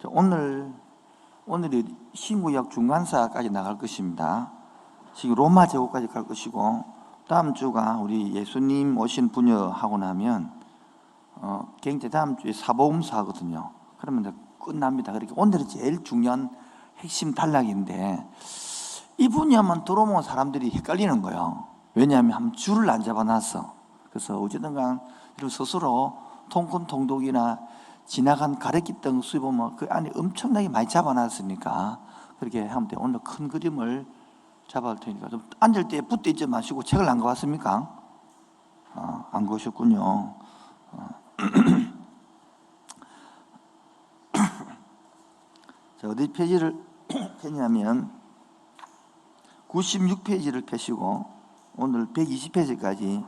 오늘이 신구약 중간사까지 나갈 것입니다. 지금 로마 제국까지 갈 것이고, 다음 주가 우리 예수님 오신 분여하고 나면 굉장히 다음 주에 사복음서 하거든요. 그러면 끝납니다. 그렇게 오늘이 제일 중요한 핵심 단락인데, 이 분야만 들어오면 사람들이 헷갈리는 거예요. 왜냐하면 한 줄을 안 잡아놨어. 그래서 어쨌든간 스스로 통큰통독이나 지나간 가래끼덩 수입 보면 그 안에 엄청나게 많이 잡아놨으니까 그렇게 하면 돼요. 오늘 큰 그림을 잡아올 테니까 좀 앉을 때 붙어 있지 마시고 책을 안 가봤습니까? 안 가셨군요. 자, 어디 페이지를 펴냐면 96페이지를 펴시고 오늘 120페이지까지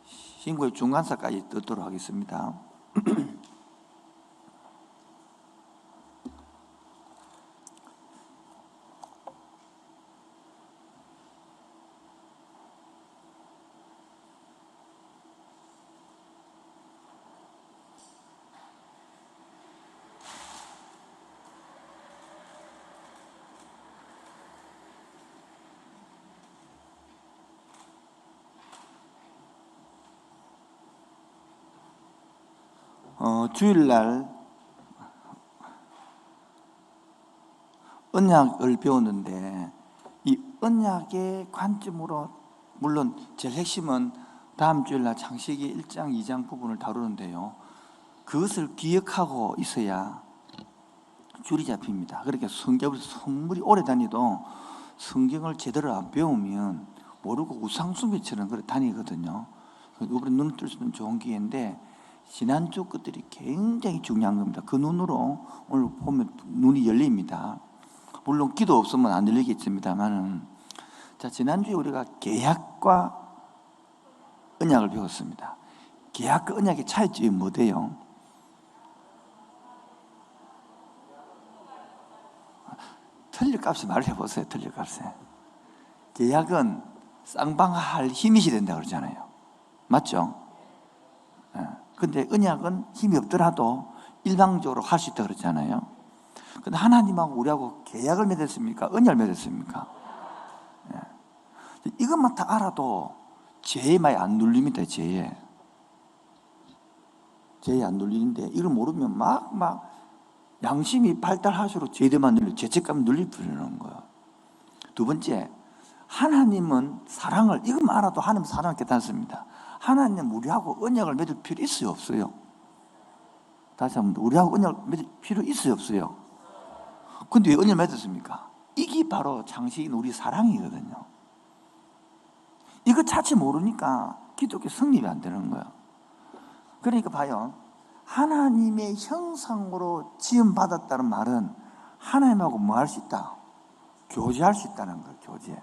신구의 중간사까지 듣도록 하겠습니다. 주일날 언약을 배웠는데, 이 언약의 관점으로 물론 제일 핵심은 다음 주일날 창세기 1장 2장 부분을 다루는데요, 그것을 기억하고 있어야 줄이 잡힙니다. 그러니까 성경을 선물이 오래 다니도 성경을 제대로 안 배우면 모르고 우상숭배처럼 그렇게 다니거든요. 이번에 눈을 뜰 수 있는 좋은 기회인데, 지난주 것들이 굉장히 중요한 겁니다. 그 눈으로 오늘 보면 눈이 열립니다. 물론 기도 없으면 안 열리겠습니다만은, 자, 지난주에 우리가 계약과 언약을 배웠습니다. 계약과 언약의 차이점이 뭐예요? 틀릴 값에 말을 해보세요. 틀릴 값에. 계약은 쌍방할 힘이 된다고 그러잖아요. 맞죠? 근데 언약은 힘이 없더라도 일방적으로 할 수 있다고 그러잖아요. 근데 하나님하고 우리하고 계약을 맺었습니까? 언약을 맺었습니까? 이것만 다 알아도 죄에 많이 안 눌립니다. 죄에 안 눌리는데, 이걸 모르면 막 양심이 발달할수록 죄에만 눌려, 죄책감이 눌릴 필요는 거예요. 두 번째, 하나님은 사랑을, 이것만 알아도 하나님 사랑을 깨닫습니다. 하나님 우리하고 언약을 맺을 필요 있어요, 없어요? 다시 한번, 우리하고 언약을 맺을 필요 있어요, 없어요? 근데 왜 언약을 맺었습니까? 이게 바로 창세기인 우리 사랑이거든요. 이거 자체 모르니까 기독교 성립이 안 되는 거예요. 그러니까 봐요, 하나님의 형상으로 지음받았다는 말은 하나님하고 뭐 할 수 있다? 교제할 수 있다는 거예요, 교제.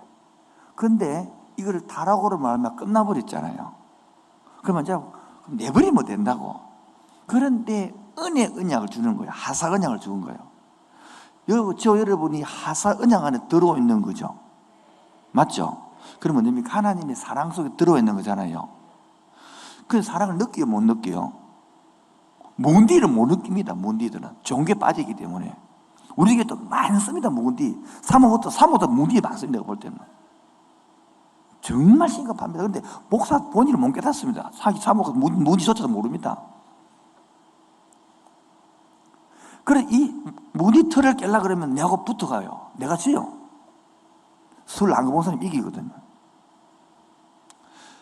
근데 이거를 다라고로 말하면 끝나버렸잖아요. 그러면 이제 내버리면 된다고. 그런데 은혜 언약을 주는 거예요. 하사 언약을 주는 거예요. 여러분이 하사 언약 안에 들어와 있는 거죠. 맞죠? 그러면 뭡니까? 하나님의 사랑 속에 들어와 있는 거잖아요. 그 사랑을 느껴요, 못 느껴요? 묵은디는 못 느낍니다. 묵은디들은 종교에 빠지기 때문에. 우리에게 또 많습니다. 묵은디. 사모도 묵은디 많습니다. 볼 때는 정말 심각합니다. 그런데 목사 본인은 못 깨닫습니다. 사모가 묵은디조차도 모릅니다. 그래, 이 묵은디 틀을 깨려고 그러면 내하고 붙어가요. 내가 지요. 술 안 가본 사람이 이기거든요.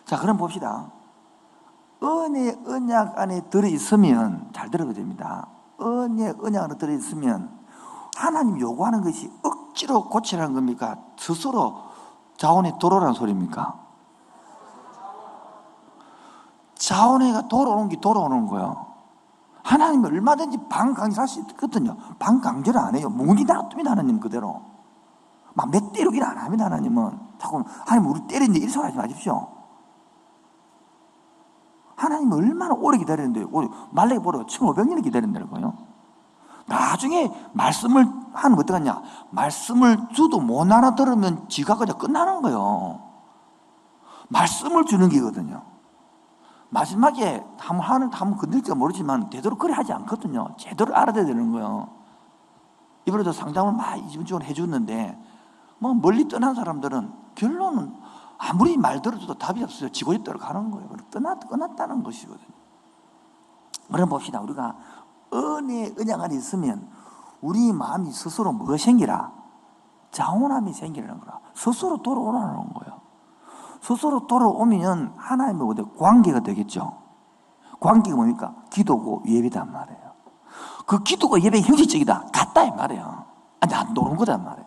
자, 그럼 봅시다. 은혜 언약 안에 들어있으면, 잘 들어야 됩니다. 은혜 언약 안에 들어있으면 하나님 요구하는 것이 억지로 고치라는 겁니까? 스스로 자원에 들어오라는 소리입니까? 자원에가 돌아오는 게 돌아오는 거예요. 하나님은 얼마든지 반강제할 수 있거든요. 반강제를 안 해요. 묵은디 놔둡니다. 하나님 그대로. 막 몇 때리기는 안 합니다. 하나님은. 자꾸 하나님 우리 때리는데 이런 소리 하지 마십시오. 하나님은 얼마나 오래 기다리는데, 말레기 보러 1500년을 기다린다는 거예요. 나중에 말씀을 하는 어떡하냐? 말씀을 주도 못 알아들으면 지가 그냥 끝나는 거예요. 말씀을 주는 게거든요. 마지막에 한번 건들지가 모르지만 되도록 그래 하지 않거든요. 제대로 알아야 되는 거예요. 이번에도 상담을 막 이중적으로 해줬는데 뭐 멀리 떠난 사람들은 결론은 아무리 말 들어줘도 답이 없어요. 지고지 떨어가는 거예요. 끝났다는 것이거든요. 그럼 봅시다. 우리가 은혜, 언약 안에 있으면 우리 마음이 스스로 뭐가 생기라? 자원함이 생기라는 거라. 스스로 돌아오라는 거예요. 스스로 돌아오면 하나님의 관계가 되겠죠. 관계가 뭡니까? 기도고 예배단 말이에요. 그 기도가 예배가 형식적이다. 같다 이 말이에요. 아니, 안 노는 거다 말이에요.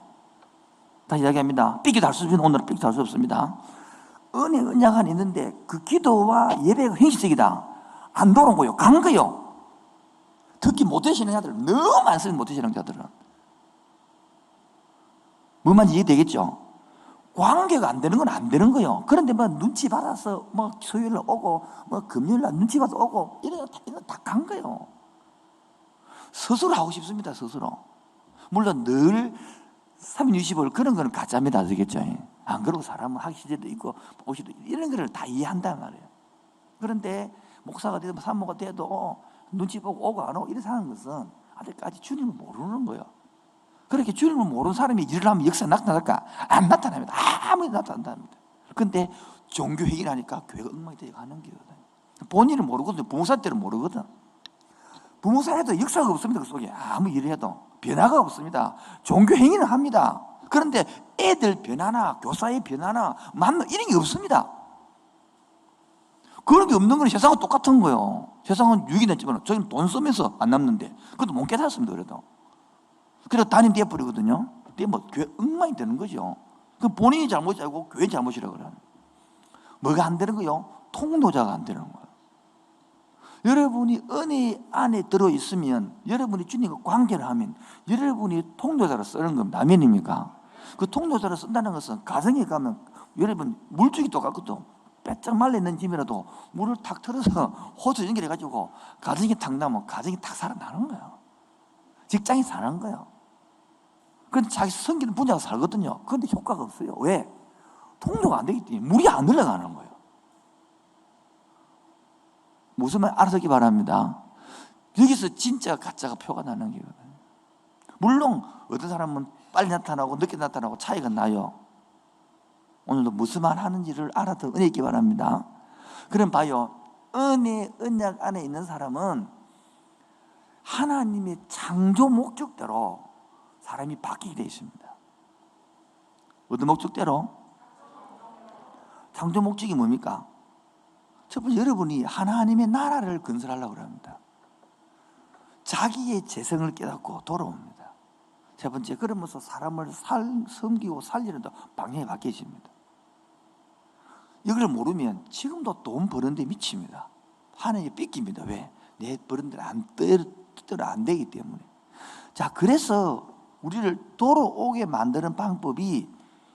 다시 이야기합니다. 삐기도 할 수 없으면 오늘은 삐기도 할 수 없습니다. 은혜, 언약 안에 있는데 그 기도와 예배가 형식적이다. 안 노는 거요. 간 거요. 특히 못되시는 자들, 너무 많습니다. 못되시는 자들은. 뭐 말인지 이해되겠죠? 관계가 안 되는 건 안 되는 거예요. 그런데 뭐 눈치 받아서 뭐 수요일 날 오고 뭐 금요일 날 눈치 받아서 오고 이런 거 다 간 거예요. 스스로 하고 싶습니다. 스스로. 물론 늘 365일 그런 거는 가짜입니다. 아시겠죠? 안 그러고 사람은 하기 시제도 있고 오시도 이런 거를 다 이해한단 말이에요. 그런데 목사가 되고 산모가 돼도 눈치 보고 오고 안 오고 이렇게 사는 것은 아직까지 주님을 모르는 거예요. 그렇게 주님을 모르는 사람이 일을 하면 역사가 나타날까? 안 나타납니다. 아무리 나타난답니다. 그런데 종교 회의를 하니까 교회가 엉망이 되어 가는 거거든요. 본인은 모르거든요. 부모사 때는 모르거든. 부모사 해도 역사가 없습니다. 그 속에 아무 일을 해도 변화가 없습니다. 종교 행위는 합니다. 그런데 애들 변화나 교사의 변화나 만나 이런 게 없습니다. 그런 게 없는 건 세상은 똑같은 거예요. 세상은 유익이 났지만 저희는 돈 쓰면서 안 남는데 그것도 못 깨닫습니다. 그래서 담임 되어버리거든요. 그때 뭐 교회 엉망이 되는 거죠. 그 본인이 잘못이 아니고 교회 잘못이라고 그래요. 뭐가 안 되는 거요? 통로자가 안 되는 거예요. 여러분이 은혜 안에 들어있으면 여러분이 주님과 관계를 하면 여러분이 통로자로 쓰는 겁니다. 아멘입니까? 그 통로자로 쓴다는 것은 가정에 가면 여러분 물줄기 똑같거든. 빼짝 말려있는 집이라도 물을 탁 틀어서 호수 연결해가지고 가정이 탁 나면 가정이 탁 살아나는 거예요. 직장이 사는 거예요. 그런데 자기 성기는 분야가 살거든요. 그런데 효과가 없어요. 왜? 통로가 안 되기 때문에 물이 안 흘러가는 거예요. 무슨 말 알아듣기 바랍니다. 여기서 진짜 가짜가 표가 나는 거거든요. 물론 어떤 사람은 빨리 나타나고 늦게 나타나고 차이가 나요. 오늘도 무슨 말 하는지를 알아듣 은혜 있기 바랍니다. 그럼 봐요. 은혜, 언약 안에 있는 사람은 하나님의 창조 목적대로 사람이 바뀌게 되어 있습니다. 어떤 목적대로? 창조 목적이 뭡니까? 첫 번째, 여러분이 하나님의 나라를 건설하려고 합니다. 자기의 재성을 깨닫고 돌아옵니다. 세 번째, 그러면서 사람을 섬기고 살리는 방향이 바뀌어집니다. 이걸 모르면 지금도 돈 버는 데 미칩니다. 하나님이 뺏깁니다. 왜? 내 버는 데는 뜻대로 안 되기 때문에. 자, 그래서 우리를 돌아오게 만드는 방법이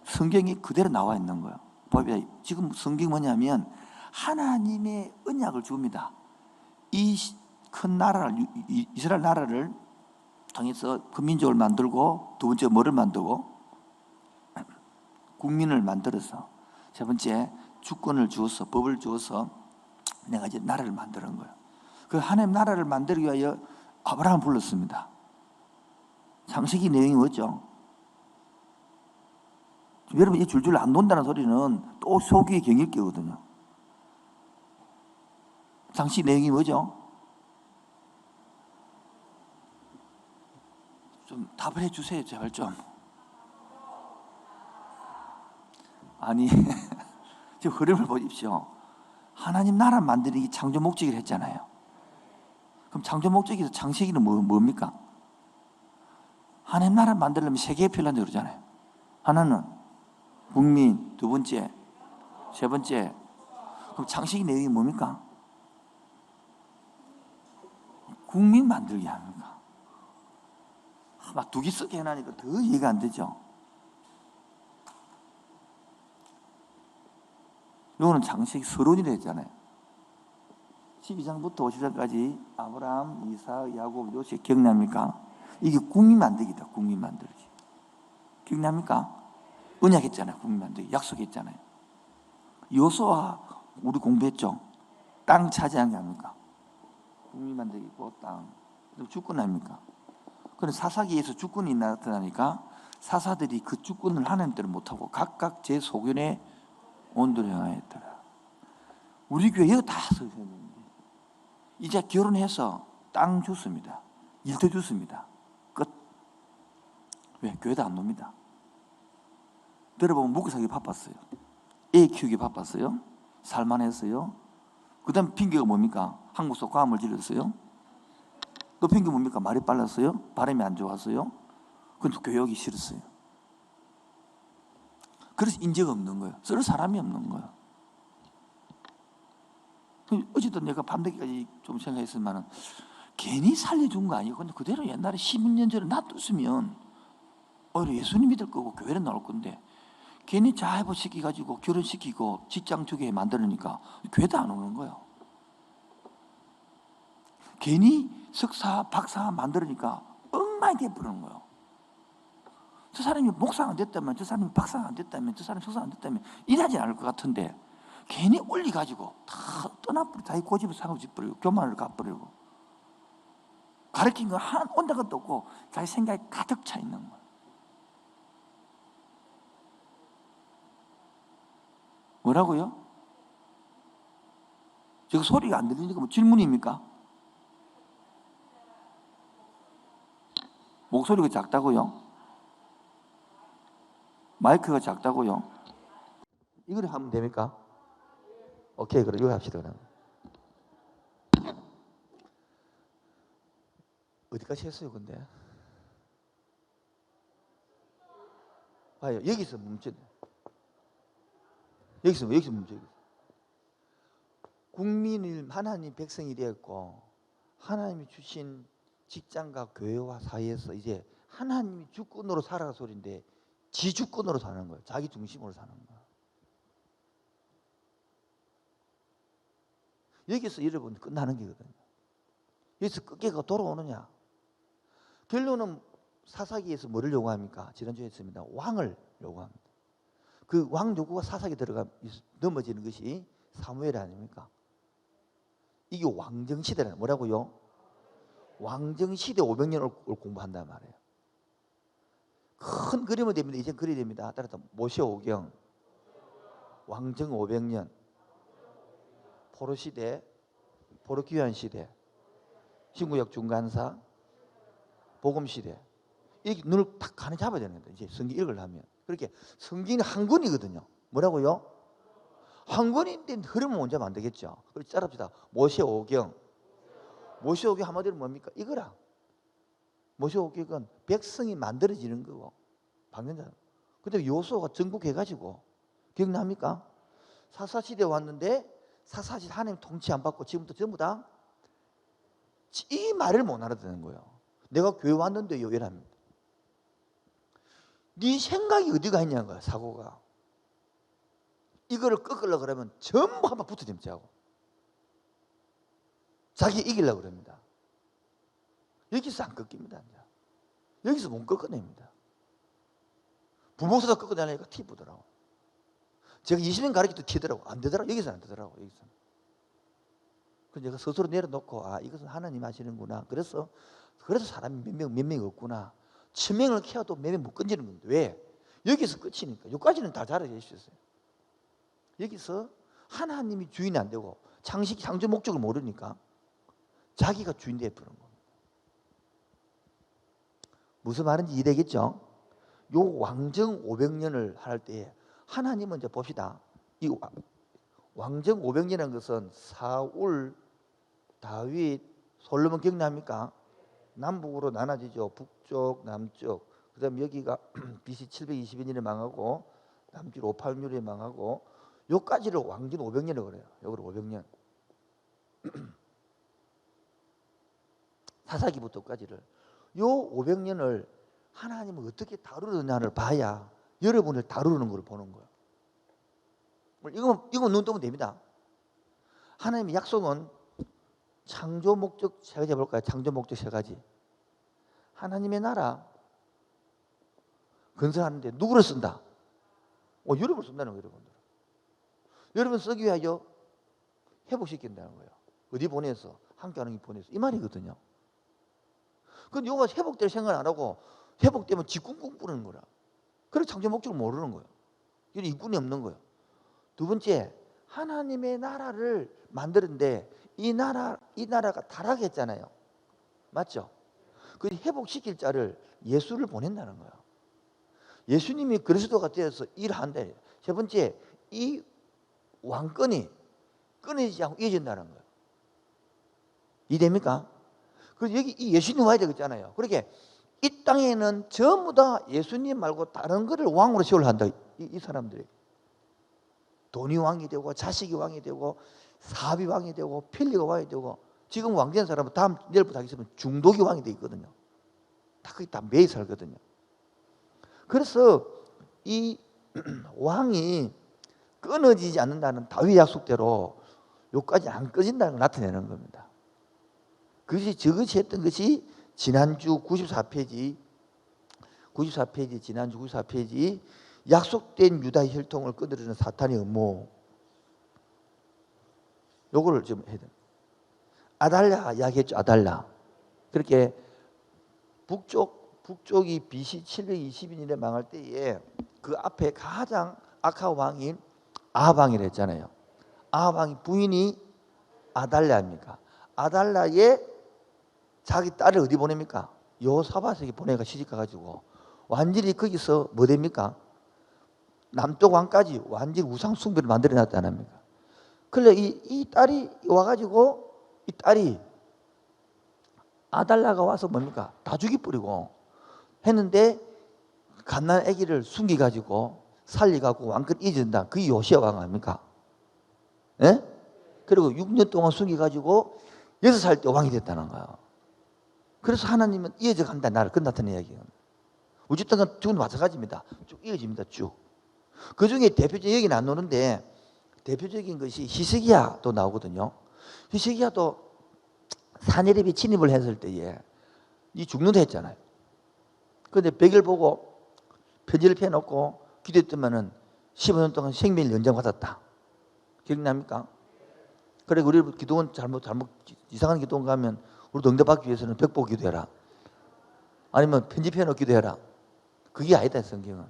성경에 그대로 나와 있는 거예요. 봅니다. 지금 성경이 뭐냐면 하나님의 언약을 줍니다. 이 큰 나라를, 이스라엘 나라를 통해서 그 민족을 만들고, 두 번째 뭐를 만들고? 국민을 만들어서, 세 번째 주권을 주어서, 법을 주어서 내가 이제 나라를 만드는 거예요. 그 하나님 나라를 만들기 위하여 아브라함을 불렀습니다. 창세기 내용이 뭐죠? 여러분, 이 줄줄 안 논다는 소리는 또 소기의 경일기거든요. 창세기 내용이 뭐죠? 좀 답을 해주세요, 제발 좀. 아니, 지금 흐름을 보십시오. 하나님 나라 만드는 게 창조 목적이라 했잖아요. 그럼 창조 목적에서 창세기는 뭡니까? 하나님 나라 만들려면 세 개의 필요한다고 그러잖아요. 하나는 국민, 두 번째, 세 번째. 그럼 창세기 내용이 뭡니까? 국민 만들기 합니까? 막 두 개 쓰게 해놔니까 더 이해가 안 되죠. 이거는 창세기 서론이라 했잖아요. 12장부터 50장까지 아브라함, 이삭, 야곱, 요셉 기억납니까? 이게 국민 만들기다. 국민 만들기. 기억납니까? 언약했잖아요. 국민 만들기. 약속했잖아요. 여호수아 우리 공부했죠. 땅 차지한 게 아닙니까? 국민 만들기고 땅. 주권 아닙니까? 그런데 사사기에서 주권이 나타나니까 사사들이 그 주권을 하나님 대로 못하고 각각 제 소견에 온도를 향하였더라. 우리 교회 이거 다 써야 되는데 이제 결혼해서 땅 줬습니다. 일터 줬습니다. 끝. 왜? 교회도 안 놉니다. 들어보면 먹고 살기 바빴어요. 애 키우기 바빴어요. 살만했어요. 그 다음 핑계가 뭡니까? 한국서 과음을 질렀어요. 또 핑계 뭡니까? 말이 빨랐어요. 발음이 안 좋았어요. 근데 교회 오기 싫었어요. 그래서 인재가 없는 거예요. 쓸 사람이 없는 거예요. 어쨌든 내가 밤늦게까지 좀 생각했으면 괜히 살려준 거 아니에요. 근데 그대로 옛날에 10년 전에 놔뒀으면 오히려 예수님 믿을 거고 교회는 나올 건데 괜히 자해부 시켜가지고 결혼시키고 직장 주게 만들으니까 교회도 안 오는 거예요. 괜히 석사, 박사 만들으니까 엉망이 돼버리는 거예요. 저 사람이 목사가 안 됐다면, 저 사람이 박사가 안 됐다면, 저 사람이 석사가 안 됐다면 일하지 않을 것 같은데 괜히 올리가지고 다 떠나버리고 자기 고집을 상고집버리고 교만을 갚버리고 가르친 거 한 온다 것도 없고 자기 생각이 가득 차 있는 거예요. 뭐라고요? 제가 소리가 안 들리니까 뭐 질문입니까? 목소리가 작다고요? 마이크가 작다고요? 이걸 하면 됩니까? 오케이, 그럼 이거 합시다. 그럼. 어디까지 했어요, 근데? 봐요, 여기서 멈춰. 여기서 멈춰. 국민을 하나님 백성이 되었고 하나님이 주신 직장과 교회와 사이에서 이제 하나님이 주권으로 살아가 소리인데 지 주권으로 사는 거예요. 자기 중심으로 사는 거예요. 여기서 여러분 끝나는 게거든요. 여기서 끝게가 돌아오느냐? 결론은 사사기에서 뭐를 요구합니까? 지난주에 했습니다. 왕을 요구합니다. 그 왕 요구가 사사기 들어가 넘어지는 것이 사무엘 아닙니까? 이게 왕정시대라는 뭐라고요? 왕정시대 500년을 공부한단 말이에요. 큰 그림은 됩니다. 이제 그려야 됩니다. 따라서 모세오경, 왕정 500년, 포로시대, 포로기환시대, 신구약 중간사, 복음시대. 이렇게 눈을 딱 가는 잡아야 되는 거예요. 이제 성경 읽으려면. 그렇게 성경이 한 권이거든요. 뭐라고요? 한 권인데 흐름은 먼저 안 되겠죠. 그래서 따라합시다. 모세오경. 모세오경 한마디로 뭡니까? 이거라. 모세오경은 백성이 만들어지는 거고 방전자. 근데 요소가 전국해가지고 기억납니까? 사사시대 왔는데 사사시대 하나님 통치 안 받고 지금부터 전부 다 이 말을 못 알아듣는 거예요. 내가 교회 왔는데요 이랍니다. 네 생각이 어디가 있냐는 거야. 사고가. 이거를 꺾으려고 그러면 전부 한번 붙어짐자고 자기 이기려고 그럽니다. 여기서 안 꺾입니다. 여기서 못 꺾어냅니다. 부모보다 꺾어내니까 티 부더라고. 제가 20년 가르쳐도 티더라고. 안 되더라고. 여기서 안 되더라고. 여기서. 그래서 제가 스스로 내려놓고 이것은 하나님 하시는구나. 그래서 사람이 몇 명 없구나. 치명을 키워도 몇 명 못 건지는 건데 왜? 여기서 끝이니까. 여기까지는 다 잘해 주셨어요. 여기서 하나님이 주인이 안 되고 창조 목적을 모르니까 자기가 주인 되어버린 겁니다. 무슨 말인지 이해되겠죠? 요 왕정 500년을 할 때 하나님은 이제 봅시다. 이 왕정 500년이라는 것은 사울, 다윗, 솔로몬 기억납니까? 남북으로 나눠지죠. 북쪽, 남쪽. 그 다음에 여기가 BC 722년에 망하고 남쪽 586년에 망하고 요까지를 왕정 500년이라고 그래요. 요걸 500년. 사사기부터까지를. 요 500년을 하나님은 어떻게 다루느냐를 봐야 여러분을 다루는 걸 보는 거예요. 이건 눈 뜨면 됩니다. 하나님의 약속은 창조 목적 세 가지 해볼까요? 창조 목적 세 가지. 하나님의 나라 건설하는데 누구를 쓴다? 여러분을 쓴다는 거예요. 여러분 쓰기 위하여 회복시킨다는 거예요. 어디 보내서? 함께하는 게 보내서. 이 말이거든요. 근데 요가 회복될 생각 안 하고 회복되면 지 꿍꿍 뿌리는 거라. 그래서 창조 목적을 모르는 거예요. 이건 일꾼이 없는 거예요. 두 번째, 하나님의 나라를 만드는데 이 나라가 타락했잖아요. 맞죠? 그 회복시킬 자를 예수를 보낸다는 거예요. 예수님이 그리스도가 되어서 일한다. 세 번째, 이 왕권이 끊어지지 않고 이어진다는 거예요. 이해됩니까? 그래서 여기 이 예수님 와야 되겠잖아요. 그렇게 이 땅에는 전부 다 예수님 말고 다른 거를 왕으로 세우려 한다. 이 사람들이. 돈이 왕이 되고 자식이 왕이 되고 사업이 왕이 되고 편리가 왕이 되고 지금 왕된 사람은 다음 내일부터 하기 있으면 중독이 왕이 돼 있거든요. 다 거기 다 매이 살거든요. 그래서 이 왕이 끊어지지 않는다는 다윗 약속대로 여기까지 안 꺼진다는 걸 나타내는 겁니다. 저것이 했던 것이 지난주 94페이지 지난주 94페이지 약속된 유다의 혈통을 끊어주는 사탄의 음모. 요거를 좀 해야 돼요. 아달랴 이야기했죠. 아달랴. 그렇게 북쪽이 BC 720년에 망할 때에 그 앞에 가장 악한 왕인 아합 왕이라 했잖아요. 아합 왕의 부인이 아달랴입니까? 아달랴의 자기 딸을 어디 보냅니까? 여호사밧에게 보내가 시집가가지고 완전히 거기서 뭐 됩니까? 남쪽 왕까지 완전히 우상 숭배를 만들어놨지 않습니까? 그래 이 딸이 와가지고 이 딸이 아달랴가 와서 뭡니까? 다 죽이뿌리고 했는데 갓난 아기를 숨겨가지고 살리가고 왕권 잊은다. 그게 요시야 왕 아닙니까? 예? 그리고 6년 동안 숨겨가지고 6살 때 왕이 됐다는 거예요. 그래서 하나님은 이어져 간다. 나를 끝났다는 이야기예요. 어쨌든 죽은 마찬가지입니다. 쭉 이어집니다. 쭉. 그 중에 대표적인 얘기는 안 나오는데 대표적인 것이 히스기야도 나오거든요. 히스기야도 사내립이 침입을 했을 때에 이 죽는다 했잖아요. 그런데 백일 보고 편지를 펴놓고 기도했더만은 15년 동안 생명을 연장받았다. 기억납니까? 그래 우리 기도원 잘못 이상한 기도원 가면 우리도 응답받기 위해서는 벽보고 기도해라. 아니면 편지 펴놓고 기도해라. 그게 아니다 성경은.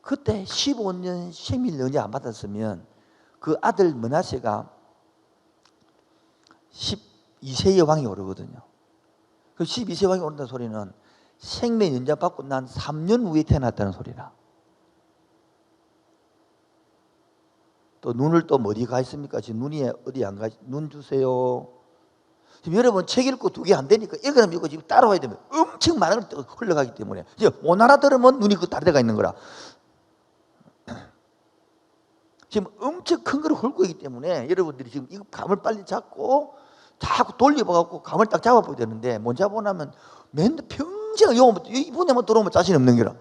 그때 15년 생명을 연장 안 받았으면 그 아들 므낫세가 12세의 왕이 오르거든요. 그 12세 왕이 오른다는 소리는 생명 연장 받고 난 3년 후에 태어났다는 소리라. 또 눈을 또 어디 가 있습니까? 지금 눈이 어디 안 가? 눈 주세요. 지금 여러분 책 읽고 두 개 안 되니까 읽으면 읽고 지금 따라와야 되면 엄청 많은 걸 흘러가기 때문에 이제 못 알아들으면 눈이 그 다른 데가 있는 거라. 지금 엄청 큰 걸 훑고 있기 때문에 여러분들이 지금 이 감을 빨리 잡고 자꾸 돌려봐갖고 감을 딱 잡아보야 되는데 못 잡아보면 맨날 평생 이분에만 들어오면 자신 없는 거라.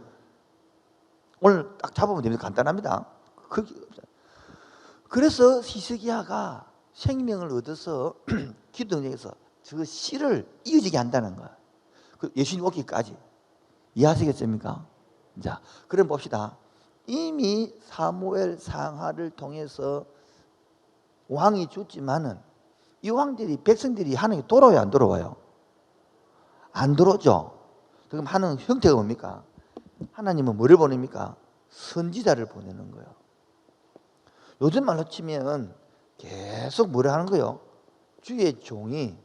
오늘 딱 잡으면 됩니다. 간단합니다. 그래서 히스기야가 생명을 얻어서 기도에서 그 씨를 이어지게 한다는 거야. 예수님 오기까지. 이해하시겠습니까? 자, 그럼 봅시다. 이미 사무엘 상하를 통해서 왕이 죽지만은 이 왕들이 백성들이 하나님께 돌아와요, 안 돌아와요? 안 돌아오죠. 그럼 하는 형태가 뭡니까? 하나님은 뭐를 보냅니까? 선지자를 보내는 거예요. 요즘 말로 치면 계속 뭐를 하는 거예요? 주의 종이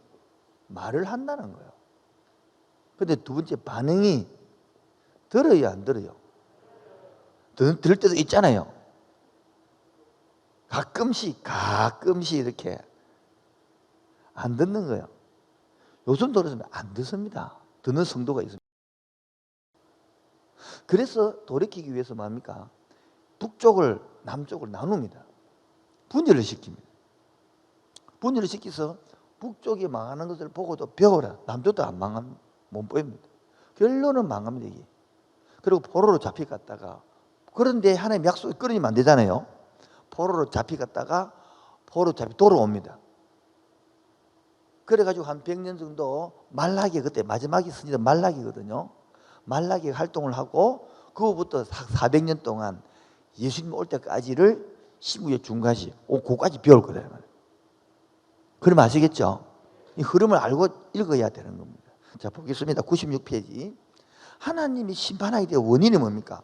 말을 한다는 거예요. 근데 두 번째 반응이 들어요, 안 들어요? 들을 때도 있잖아요. 가끔씩 이렇게 안 듣는 거예요. 요즘 들으면 안 듣습니다. 듣는 성도가 있습니다. 그래서 돌이키기 위해서 뭡니까? 북쪽을 남쪽을 나눕니다. 분열을 시킵니다. 분열을 시켜서 북쪽이 망하는 것을 보고도 배워라. 남쪽도 안 망하면 못 보입니다. 결론은 망합니다. 이게. 그리고 포로로 잡혀갔다가 그런데 하나님 약속이 끊어지면 안 되잖아요. 포로로 잡혀갔다가 포로로 잡혀 돌아옵니다. 그래가지고 한 100년 정도 말라기 그때 마지막에 선지자 말라기거든요. 말라기 활동을 하고 그거부터 400년 동안 예수님 올 때까지를 19의 중간시, 그까지 배울 거다. 그럼 아시겠죠? 이 흐름을 알고 읽어야 되는 겁니다. 자, 보겠습니다. 96페이지. 하나님이 심판하게 될 원인이 뭡니까?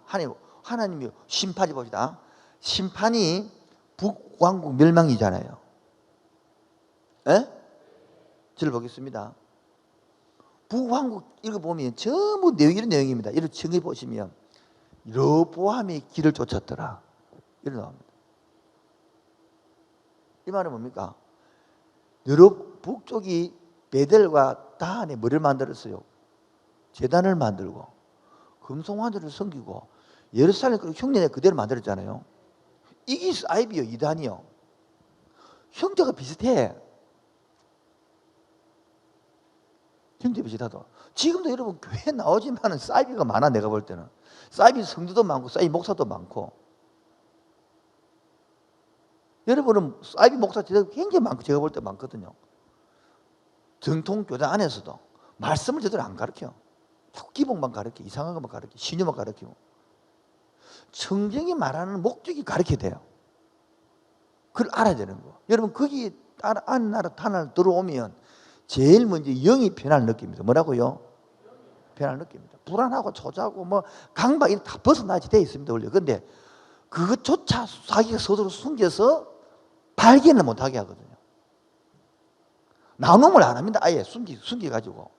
하나님이 심판이 봅시다. 심판이 북왕국 멸망이잖아요. 에? 저를 보겠습니다. 북왕국 읽어보면 전부 이런 내용입니다. 이를 정해 보시면 여로보암의 길을 쫓았더라. 이런 나옵니다. 이 말은 뭡니까? 북쪽이 베델과 다한에 뭐를 만들었어요? 제단을 만들고 금송아지를 섬기고 예루살렘 흉내내 그대로 만들었잖아요. 이게 아이비요, 이단이요. 형태가 비슷해. 형태 비슷하다. 지금도 여러분 교회 나오지만은 사이비가 많아. 내가 볼 때는 사이비 성도도 많고 사이비 목사도 많고. 여러분은 사이비 목사 굉장히 많고 제가 볼 때 많거든요. 정통 교단 안에서도 말씀을 제대로 안 가르쳐. 자꾸 기복만 가르쳐, 이상한 것만 가르쳐, 신유만 가르치고. 성경이 말하는 목적이 가르쳐야 돼요. 그걸 알아야 되는 거. 여러분 거기 안 나라 탄을 들어오면 제일 먼저 영이 편안을 느낍니다. 뭐라고요? 편안을 느낍니다. 불안하고 초조하고 뭐 강박 이런 다 벗어나지 돼 있습니다. 원래. 근데 그것조차 자기가 스스로 숨겨서 발견을 못하게 하거든요. 나눔을 안 합니다. 아예 숨겨가지고.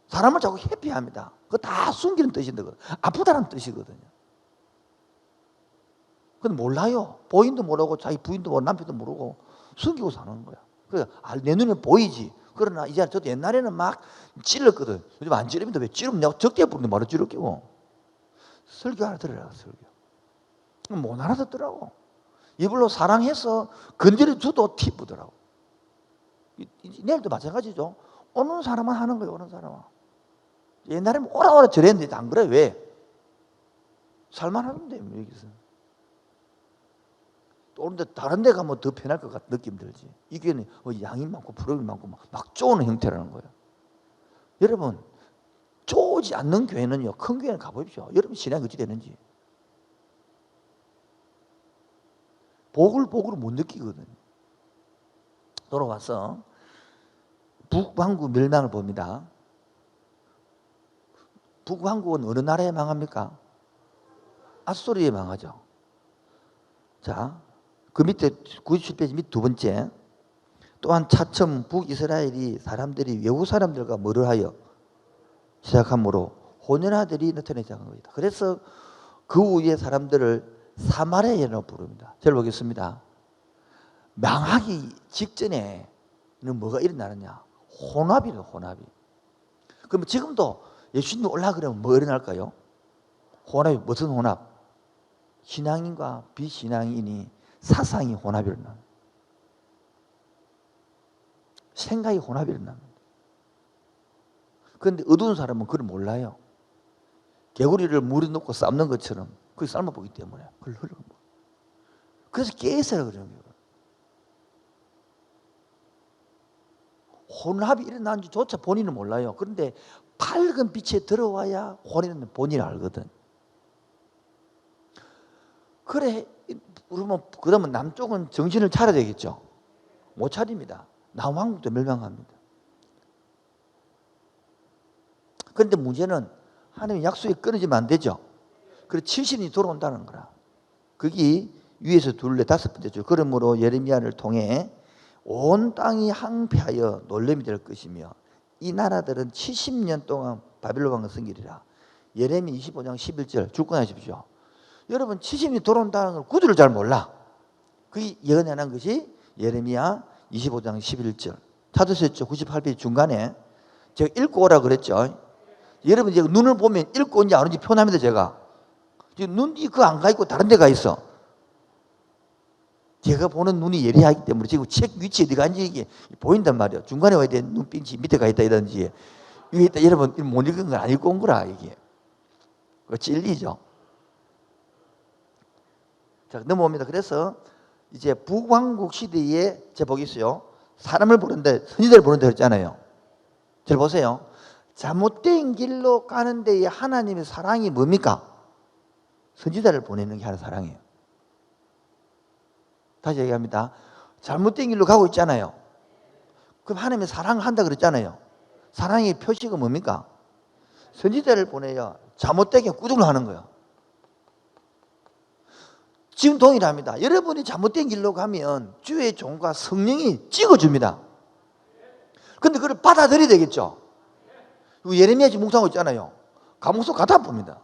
사람을 자꾸 회피합니다. 그거 다 숨기는 뜻인데, 아프다는 뜻이거든요. 근데 몰라요. 부인도 모르고, 자기 부인도 모르고, 남편도 모르고, 숨기고 사는 거야. 그래, 내 눈에 보이지. 그러나 이제 저도 옛날에는 막 찔렀거든. 요즘 안 찌릅니다. 왜 찌르면 내가 적대 부르는데 말을 찌르기고. 설교 알아들으라, 설교. 못 알아듣더라고. 이불로 사랑해서 건드려줘도 티쁘더라고. 내일도 마찬가지죠. 오는 사람만 하는 거예요, 오는 사람은. 옛날에는 오라오라 저랬는데 안 그래. 왜? 살만하는데, 여기서. 또 오는데 다른 데 가면 더 편할 것 같은 느낌 들지. 이 교회는 양이 많고 부름이 많고 막 쪼는 형태라는 거예요. 여러분, 쪼지 않는 교회는요, 큰 교회는 가보십시오. 여러분 신앙이 어찌 되는지. 복을 못 느끼거든요. 돌아와서 북왕국 멸망을 봅니다. 북왕국은 어느 나라에 망합니까? 앗소리에 망하죠. 자, 그 밑에 97페이지 밑 두 번째. 또한 차츰 북이스라엘이 사람들이 외국 사람들과 뭐를 하여 시작함으로 혼연아들이 나타나기 시작한 겁니다. 그래서 그 후에 사람들을 사마리아인으로 부릅니다. 잘 보겠습니다. 망하기 직전에는 뭐가 일어나느냐? 혼합이래요, 혼합이. 그럼 지금도 예수님 올라 그러면 뭐 일어날까요? 혼합이 무슨 혼합? 신앙인과 비신앙인이 사상이 혼합이 일어납니다. 생각이 혼합이 일어납니다. 그런데 어두운 사람은 그걸 몰라요. 개구리를 물에 넣고 삶는 것처럼 그걸 삶아보기 때문에 그걸 흘러요. 그래서 깨서라 그러는 거예요. 혼합이 일어난지조차 본인은 몰라요. 그런데 밝은 빛에 들어와야 혼인은 본인을 알거든. 그래, 그러면 남쪽은 정신을 차려야 되겠죠. 못 차립니다. 남왕국도 멸망합니다. 그런데 문제는 하나님의 약속이 끊어지면 안 되죠. 그래서 70년이 돌아온다는 거라. 그게 위에서 둘레 다섯 번째 줄. 그러므로 예레미야를 통해 온 땅이 항폐하여 놀림이 될 것이며 이 나라들은 70년 동안 바빌론 왕을 섬기리라. 예레미야 25장 11절 주권하십시오. 여러분 70년이 돌아온다는 걸 구두를 잘 몰라. 그게 예언한 것이 예레미야 25장 11절. 찾으셨죠? 98페이지 중간에 제가 읽고 오라 그랬죠. 여러분 제가 눈을 보면 읽고 온지 안 온지 표현합니다. 제가 지금 눈이 그 안 가 있고 다른 데 가 있어. 제가 보는 눈이 예리하기 때문에 지금 책 위치 어디 간지 이게 보인단 말이에요. 중간에 와야 돼. 눈빛이 밑에 가 있다 이런지 위에 있다. 여러분 못 읽은 건 안 읽고 온 거라 이게. 그 찔리죠. 자 넘어옵니다. 그래서 이제 북왕국 시대에 제가 보겠어요. 사람을 보는데 선지자를 보는데 그랬잖아요. 잘 보세요. 잘못된 길로 가는 데에 하나님의 사랑이 뭡니까? 선지자를 보내는 게 하나의 사랑이에요. 다시 얘기합니다. 잘못된 길로 가고 있잖아요. 그럼 하나님이 사랑한다 그랬잖아요. 사랑의 표시가 뭡니까? 선지자를 보내야 잘못되게 꾸중을 하는 거예요. 지금 동일합니다. 여러분이 잘못된 길로 가면 주의 종과 성령이 찍어줍니다. 근데 그걸 받아들여야 되겠죠. 예레미야 지금 묵상하고 있잖아요. 감옥소 가다 봅니다.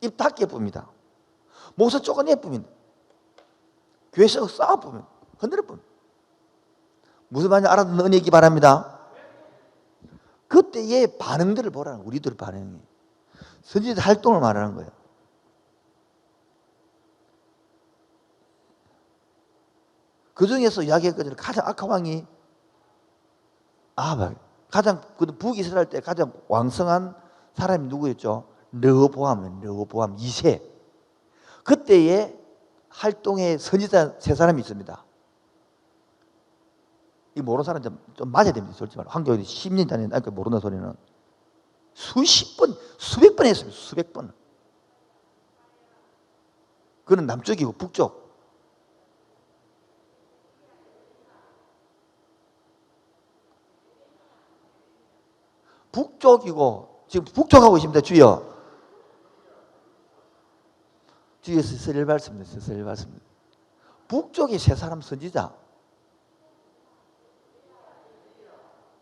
입 닫게 봅니다. 목소 쪼가내 봅니다. 교회에서 싸워 봅니다. 흔들어 봅니다. 무슨 말인지 알아듣는 은혜 있기 바랍니다. 그때의 반응들을 보라는 거예요. 우리들 반응이. 선지자 활동을 말하는 거예요. 그 중에서 이야기했거든요. 가장 악한 왕이 아합. 가장 북이스라엘 때 가장 왕성한 사람이 누구였죠? 르호보암 2세. 그때의 활동의 선지자 3사람이 있습니다. 이 모르는 사람 좀 맞아야 됩니다. 솔직히 말로. 황교안이 10년 다니니까 모르는 소리는 수십 번, 수백 번 했습니다. 수백 번. 그는 남쪽이고 북쪽. 북쪽이고 지금 북쪽하고 있습니다. 주여. 주에서 쓸 말씀입니다. 쓸 말씀입니다. 북쪽이 3사람 선지자.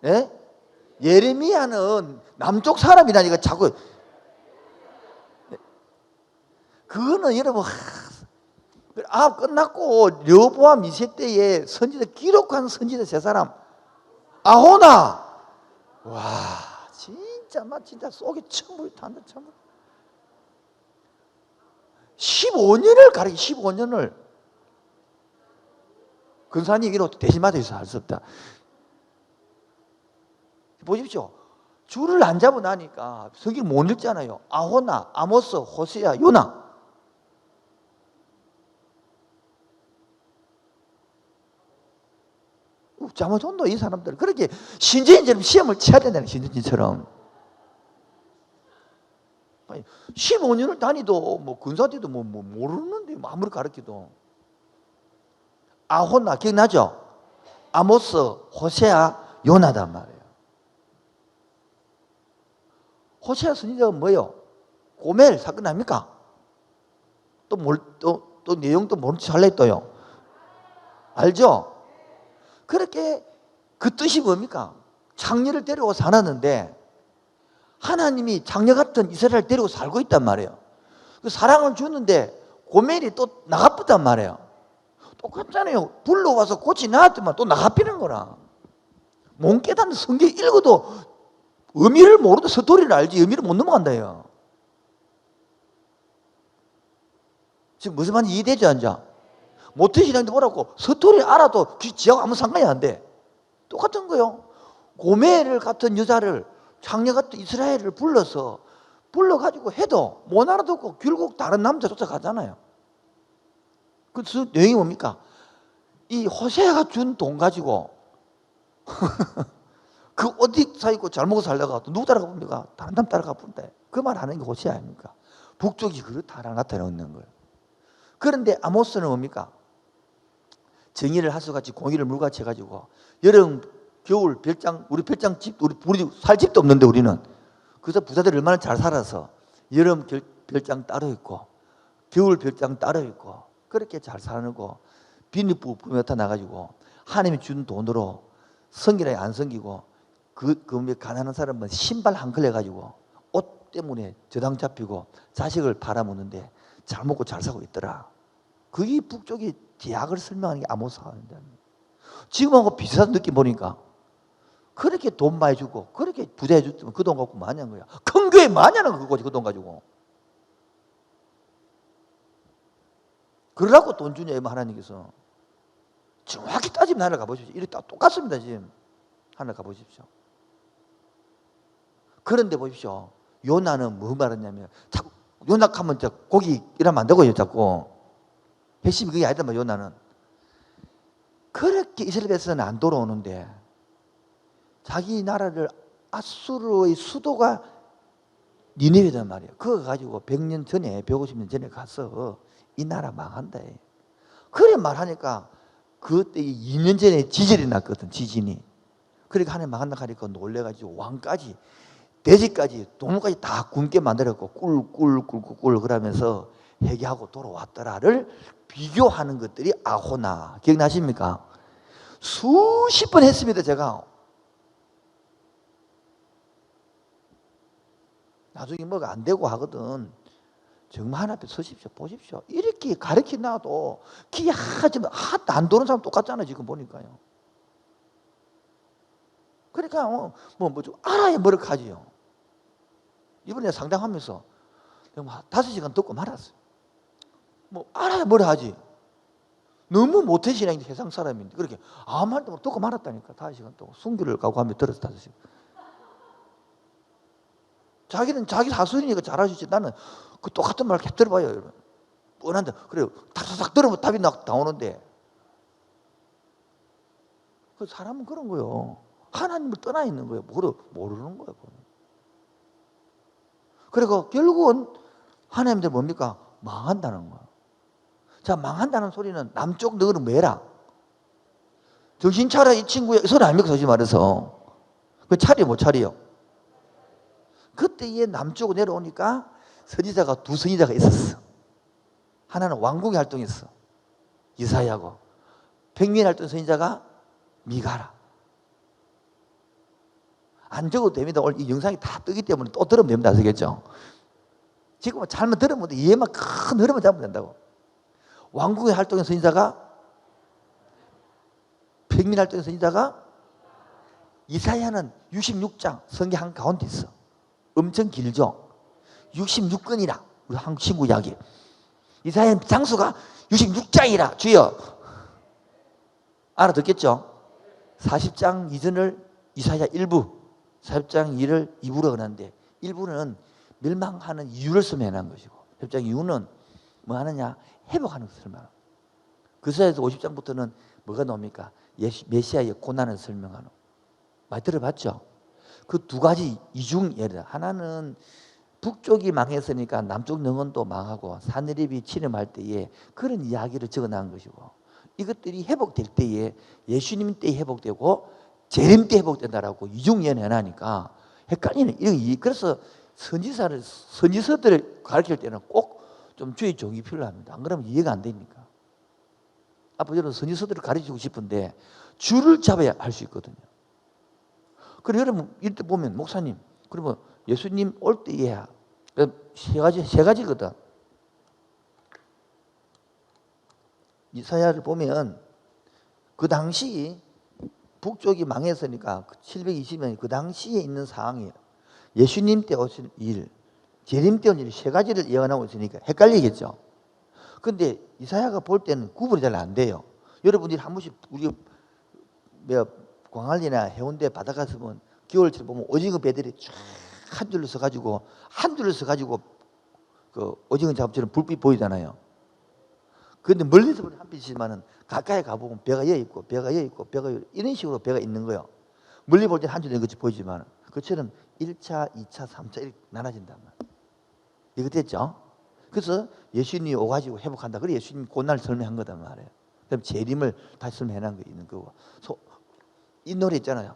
예? 예레미야는 남쪽 사람이라니까 자꾸. 그거는 여러분 끝났고 르호보암 2세 때에 선지자 기록한 선지자 3사람 아호나. 와 진짜 진짜 속에 천불이 탄다. 천불. 15년을 가르쳐. 15년을 근사한 얘기로 대신마다해서 할 수 없다. 보십시오. 줄을 안 잡고 나니까 성경 못 읽잖아요. 아호나, 아모스, 호세아, 요나. 잘못한다 이 사람들. 그렇게 신전인처럼 시험을 쳐야 된다는 신전인처럼. 15년을 다니도 뭐 근사대도 뭐 모르는데 뭐 아무리 가르쳐도. 아호나 기억나죠? 아모스, 호세아, 요나단 말이에요. 호세아 선지자가 뭐예요? 고멜 사건 아닙니까? 또 내용도 모른 척 할래 또요. 알죠? 그렇게 그 뜻이 뭡니까? 장녀를 데리고 살았는데 하나님이 장녀 같은 이스라엘을 데리고 살고 있단 말이에요. 그 사랑을 주는데 고멜이 또 나가쁘단 말이에요. 똑같잖아요. 불러와서 고치 나왔더만 또 나가피는 거라. 못 깨닫는 성경 읽어도 의미를 모르도 스토리를 알지 의미를 못 넘어간다요. 지금 무슨 말인지 이해되지 않죠? 못된 신앙도 뭐라고 스토리를 알아도 지하고 아무 상관이 안 돼. 똑같은 거요. 고멜을 같은 여자를 장녀 같은 이스라엘을 불러가지고 해도 못 알아듣고 결국 다른 남자 쫓아가잖아요. 그래서 내용이 뭡니까? 이 호세아가 준 돈 가지고 그 어디 사있고 잘 먹어 살다가 또 누구 따라가 봅니까? 다른 사람 따라가 본다. 그 말 하는 게 호세아 아닙니까? 북쪽이 그렇다라는 나타내는 거예요. 그런데 아모스는 뭡니까? 정의를 하수같이 공의를 물같이 해가지고 여름, 겨울, 별장, 우리 별장집, 우리 살 집도 없는데 우리는. 그래서 부자들이 얼마나 잘 살아서 여름 별장 따로 있고 겨울 별장 따로 있고 그렇게 잘 살고 빈부부 나타 나가지고 하나님이 준 돈으로 성기라에 안 성기고 그 가난한 사람은 신발 한 컬 해가지고 옷 때문에 저당 잡히고 자식을 팔아먹는데 잘 먹고 잘 사고 있더라. 그게 북쪽이 대학을 설명하는 게 아모스가 지금하고 비슷한 느낌 보니까 그렇게 돈 많이 주고 그렇게 부자해 줬으면 그 돈 갖고 많이 한 거야. 큰 교회 많이 하는 그거지 그 돈 가지고. 그러라고 돈 주냐 하나님께서. 정확히 따지면 하늘 가보십시오. 이렇게 똑같습니다 지금. 하늘 가보십시오. 그런데 보십시오. 요나는 뭐 말했냐면 자꾸 요나하면 고기 이러면 안 되고요 자꾸. 핵심이 그게 아니다 말 요나는. 그렇게 이스라엘에서는 안 돌아오는데 자기 나라를 아수르의 수도가 니네웨단 말이에요. 그거 가지고 100년 전에 150년 전에 가서 이 나라 망한다. 그래 말하니까 그때 2년 전에 지진이 났거든, 지진이. 그러니까 하나님 망한다 하니까 놀래가지고 왕까지, 돼지까지, 동물까지 다 굶게 만들었고 꿀꿀꿀꿀꿀 그러면서 회개하고 돌아왔더라를 비교하는 것들이 아호나. 기억나십니까? 수십 번 했습니다, 제가. 나중에 뭐가 안 되고 하거든. 정말 하나 앞에 서십시오, 보십시오. 이렇게 가르치나도 기 하지만 하나도 안 도는 사람 똑같잖아요, 지금 보니까요. 그러니까 좀 알아야 뭐라하지요. 이번에 상담하면서 5시간 듣고 말았어요. 알아야 뭐라 하지. 너무 모태신앙이 세상 사람인데 그렇게 아무 말도 못 듣고 말았다니까. 5시간 동안 순교를 가고 하면 들어서 5시간. 자기는 자기 사수니까 잘하시지. 나는 그 똑같은 말 계속 들어봐요, 여러분. 뻔한데 그래요. 탁탁탁 들으면 답이 나오는데 그 사람은 그런 거요. 하나님을 떠나 있는 거예요. 모르는 거예요. 그리고 결국은 하나님들 뭡니까? 망한다는 거예요. 자, 망한다는 소리는 남쪽 너는 뭐해라? 정신 차려 이 친구야. 소리 아닙니까? 솔직히 말해서. 그 차려 못 차려요? 그때 얘 남쪽으로 내려오니까 선지자가 두 선지자가 있었어. 하나는 왕궁의 활동했어. 이사야고. 백민 활동 선지자가 미가라. 안 적어도 됩니다. 오늘 이 영상이 다 뜨기 때문에 또 들으면 됩니다. 아시겠죠? 지금은 잘못 들으면 돼. 얘만 큰 흐름을 잡으면 된다고. 왕궁의 활동의 선지자가, 백민 활동의 선지자가, 이사야는 66장 성경 한 가운데 있어. 엄청 길죠? 66권이라 우리 한국 신구 이야기. 이사야는 장수가 66장이라 주여. 알아듣겠죠? 40장 이전을 이사야 1부, 40장 2를 2부로 그러는데 1부는 멸망하는 이유를 설명하는 것이고 40장 이유는 뭐 하느냐? 회복하는 것을 설명하는. 그 사이에서 50장부터는 뭐가 나옵니까? 메시아의 고난을 설명하는. 많이 들어봤죠? 그 두 가지 이중 예를 하나는 북쪽이 망했으니까 남쪽 능원도 망하고 산헤립이 침략할 때에 그런 이야기를 적어놓은 것이고 이것들이 회복될 때에 예수님 때 회복되고 재림 때 회복된다라고 이중 예언하니까 헷갈리는. 그래서 선지서들을 가르칠 때는 꼭 좀 주의 종이 필요합니다. 안 그러면 이해가 안 되니까. 앞으로 여러분 선지서들을 가르치고 싶은데 줄을 잡아야 할 수 있거든요. 그리고 여러분 이때 보면 목사님 그러면 예수님 올 때에야 세 가지거든. 이사야를 보면 그 당시 북쪽이 망했으니까 720년 그 당시에 있는 상황이에요. 예수님 때 오실 일, 재림 때 오실 일 세 가지를 예언하고 있으니까 헷갈리겠죠. 근데 이사야가 볼 때는 구분이 잘 안 돼요. 여러분들이 한 번씩 우리 광안리나 해운대 바닷가 가서 보면 겨울철 보면 오징어 배들이 쫙 한 줄로 서가지고 그 오징어 잡처럼 불빛 보이잖아요. 그런데 멀리서 보면 한 빛이지만은 가까이 가보면 배가 여기 있고 배가 여기 있고 배가 이런 식으로 배가 있는 거예요. 멀리 볼 때는 한 줄인 것이 보이지만 그처럼 1차, 2차, 3차 이렇게 나눠진단 말이에요. 이거 됐죠? 그래서 예수님이 오가지고 회복한다. 그래 예수님 고난을 설명한 거단 말이에요. 그다음 재림을 다시 설명한 거 있는 거고. 이 노래 있잖아요.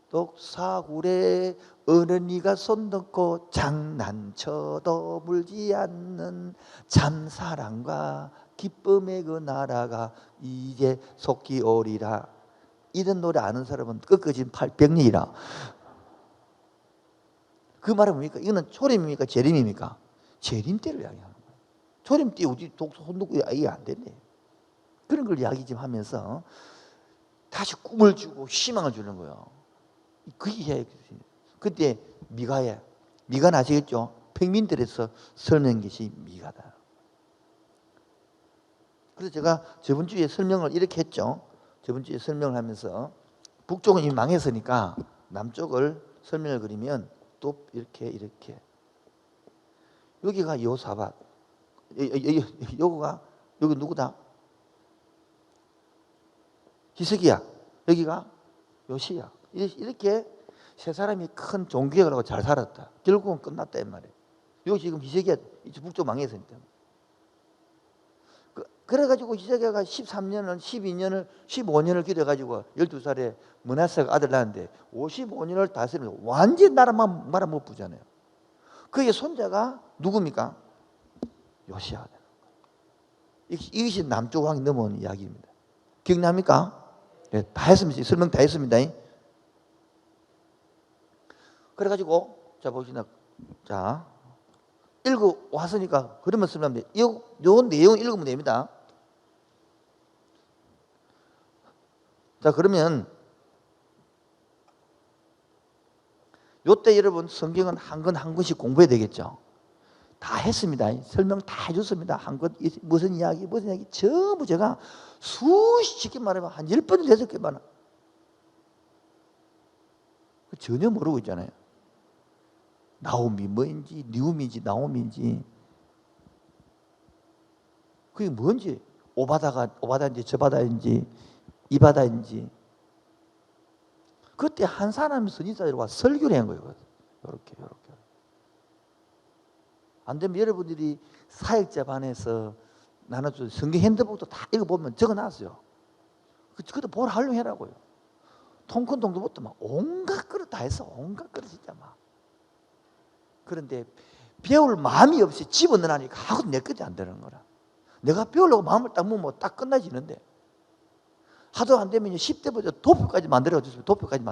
똑사굴에 어른이가 손 넣고 장난쳐도 물지 않는 참사랑과 기쁨의 그 나라가 이제 속기 오리라. 이런 노래 아는 사람은 꺾어진 백년이라. 그 말은 뭡니까? 이거는 초림입니까? 재림입니까? 재림 때를 이야기하는 거예요. 초림 때 우리 손 놓고 이해 안 되네. 그런 걸 이야기 좀 하면서 다시 꿈을 주고 희망을 주는 거예요. 그게 이야기. 그때 미가는 아시겠죠? 평민들에서 설명한 것이 미가다. 그래서 제가 저번 주에 설명을 이렇게 했죠. 저번 주에 설명을 하면서 북쪽은 이미 망했으니까 남쪽을 설명을 그리면 또 이렇게 여기가 여호사밧, 여기 누구다? 히스기야. 여기가 요시야. 이렇게 세 사람이 큰 종교개혁을 하고 잘 살았다. 결국은 끝났다 이 말이에요. 여기 지금 히스기야 북쪽 망했으니까. 그래가지고 시작해가 13년을, 12년을, 15년을 기도해가지고 12살에 문하세가 아들 낳았는데 55년을 다스리면서 완전히 나라만 말아먹부잖아요. 그의 손자가 누굽니까? 요시야. 이것이 남쪽 왕이 넘어온 이야기입니다. 기억납니까? 네, 다 했습니다. 설명 다 했습니다. 그래가지고 자 보시나, 자 읽어 왔으니까 그러면 설명합니다. 요 내용 읽으면 됩니다. 자 그러면 요때 여러분 성경은 한 권 한 권씩 공부해야 되겠죠. 다 했습니다. 설명 다 해줬습니다. 한 것, 무슨 이야기 전부 제가 수십 개 말하면 한 10번, 6개 말하 전혀 모르고 있잖아요. 나옴이 뭐인지, 니움인지, 나옴인지, 그게 뭔지, 오바다인지, 저바다인지, 이바다인지. 그때 한 사람이 선지자들과 설교를 한 거예요. 이렇게. 안 되면 여러분들이 사역자 반에서 나는 성경 핸드북도 다 읽어보면 적어놨어요. 그것도 뭘 활용해라고요. 통큰 동도부터 막 온갖 그릇 다 했어. 온갖 그릇 진짜 막. 그런데 배울 마음이 없이 집어넣으니까 하고 내 끝이 안 되는 거라. 내가 배우려고 마음을 딱 먹으면 딱 끝나지는데 하도 안 되면 10대부터 도표까지 만들어줬으면 도표까지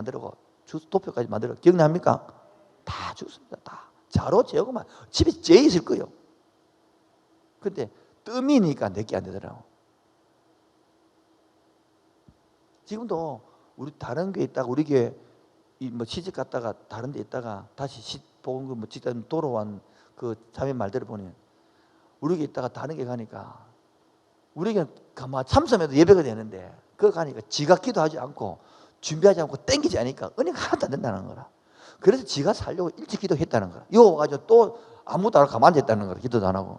만들어. 기억납니까? 다 죽습니다. 다. 자로 재고만 집에 재 있을 거예요. 근데 뜸이니까 내게 안 되더라고. 지금도 우리 다른 교회 있다가 우리 교회 뭐 시집 갔다가 다른 데 있다가 다시 복음교 뭐 직장 돌아온 그 자매 말대로 보니 우리 교회 있다가 다른 교회 가니까 우리 교회 가만 참석해도 예배가 되는데 그거 가니까 지가 기도하지 않고 준비하지 않고 땡기지 않으니까 은혜가 하나도 안 된다는 거라. 그래서 지가 살려고 일찍 기도했다는 거야. 이거 와가지고 또 아무것도 안 하고 가만히 앉았다는 거야. 기도도 안 하고.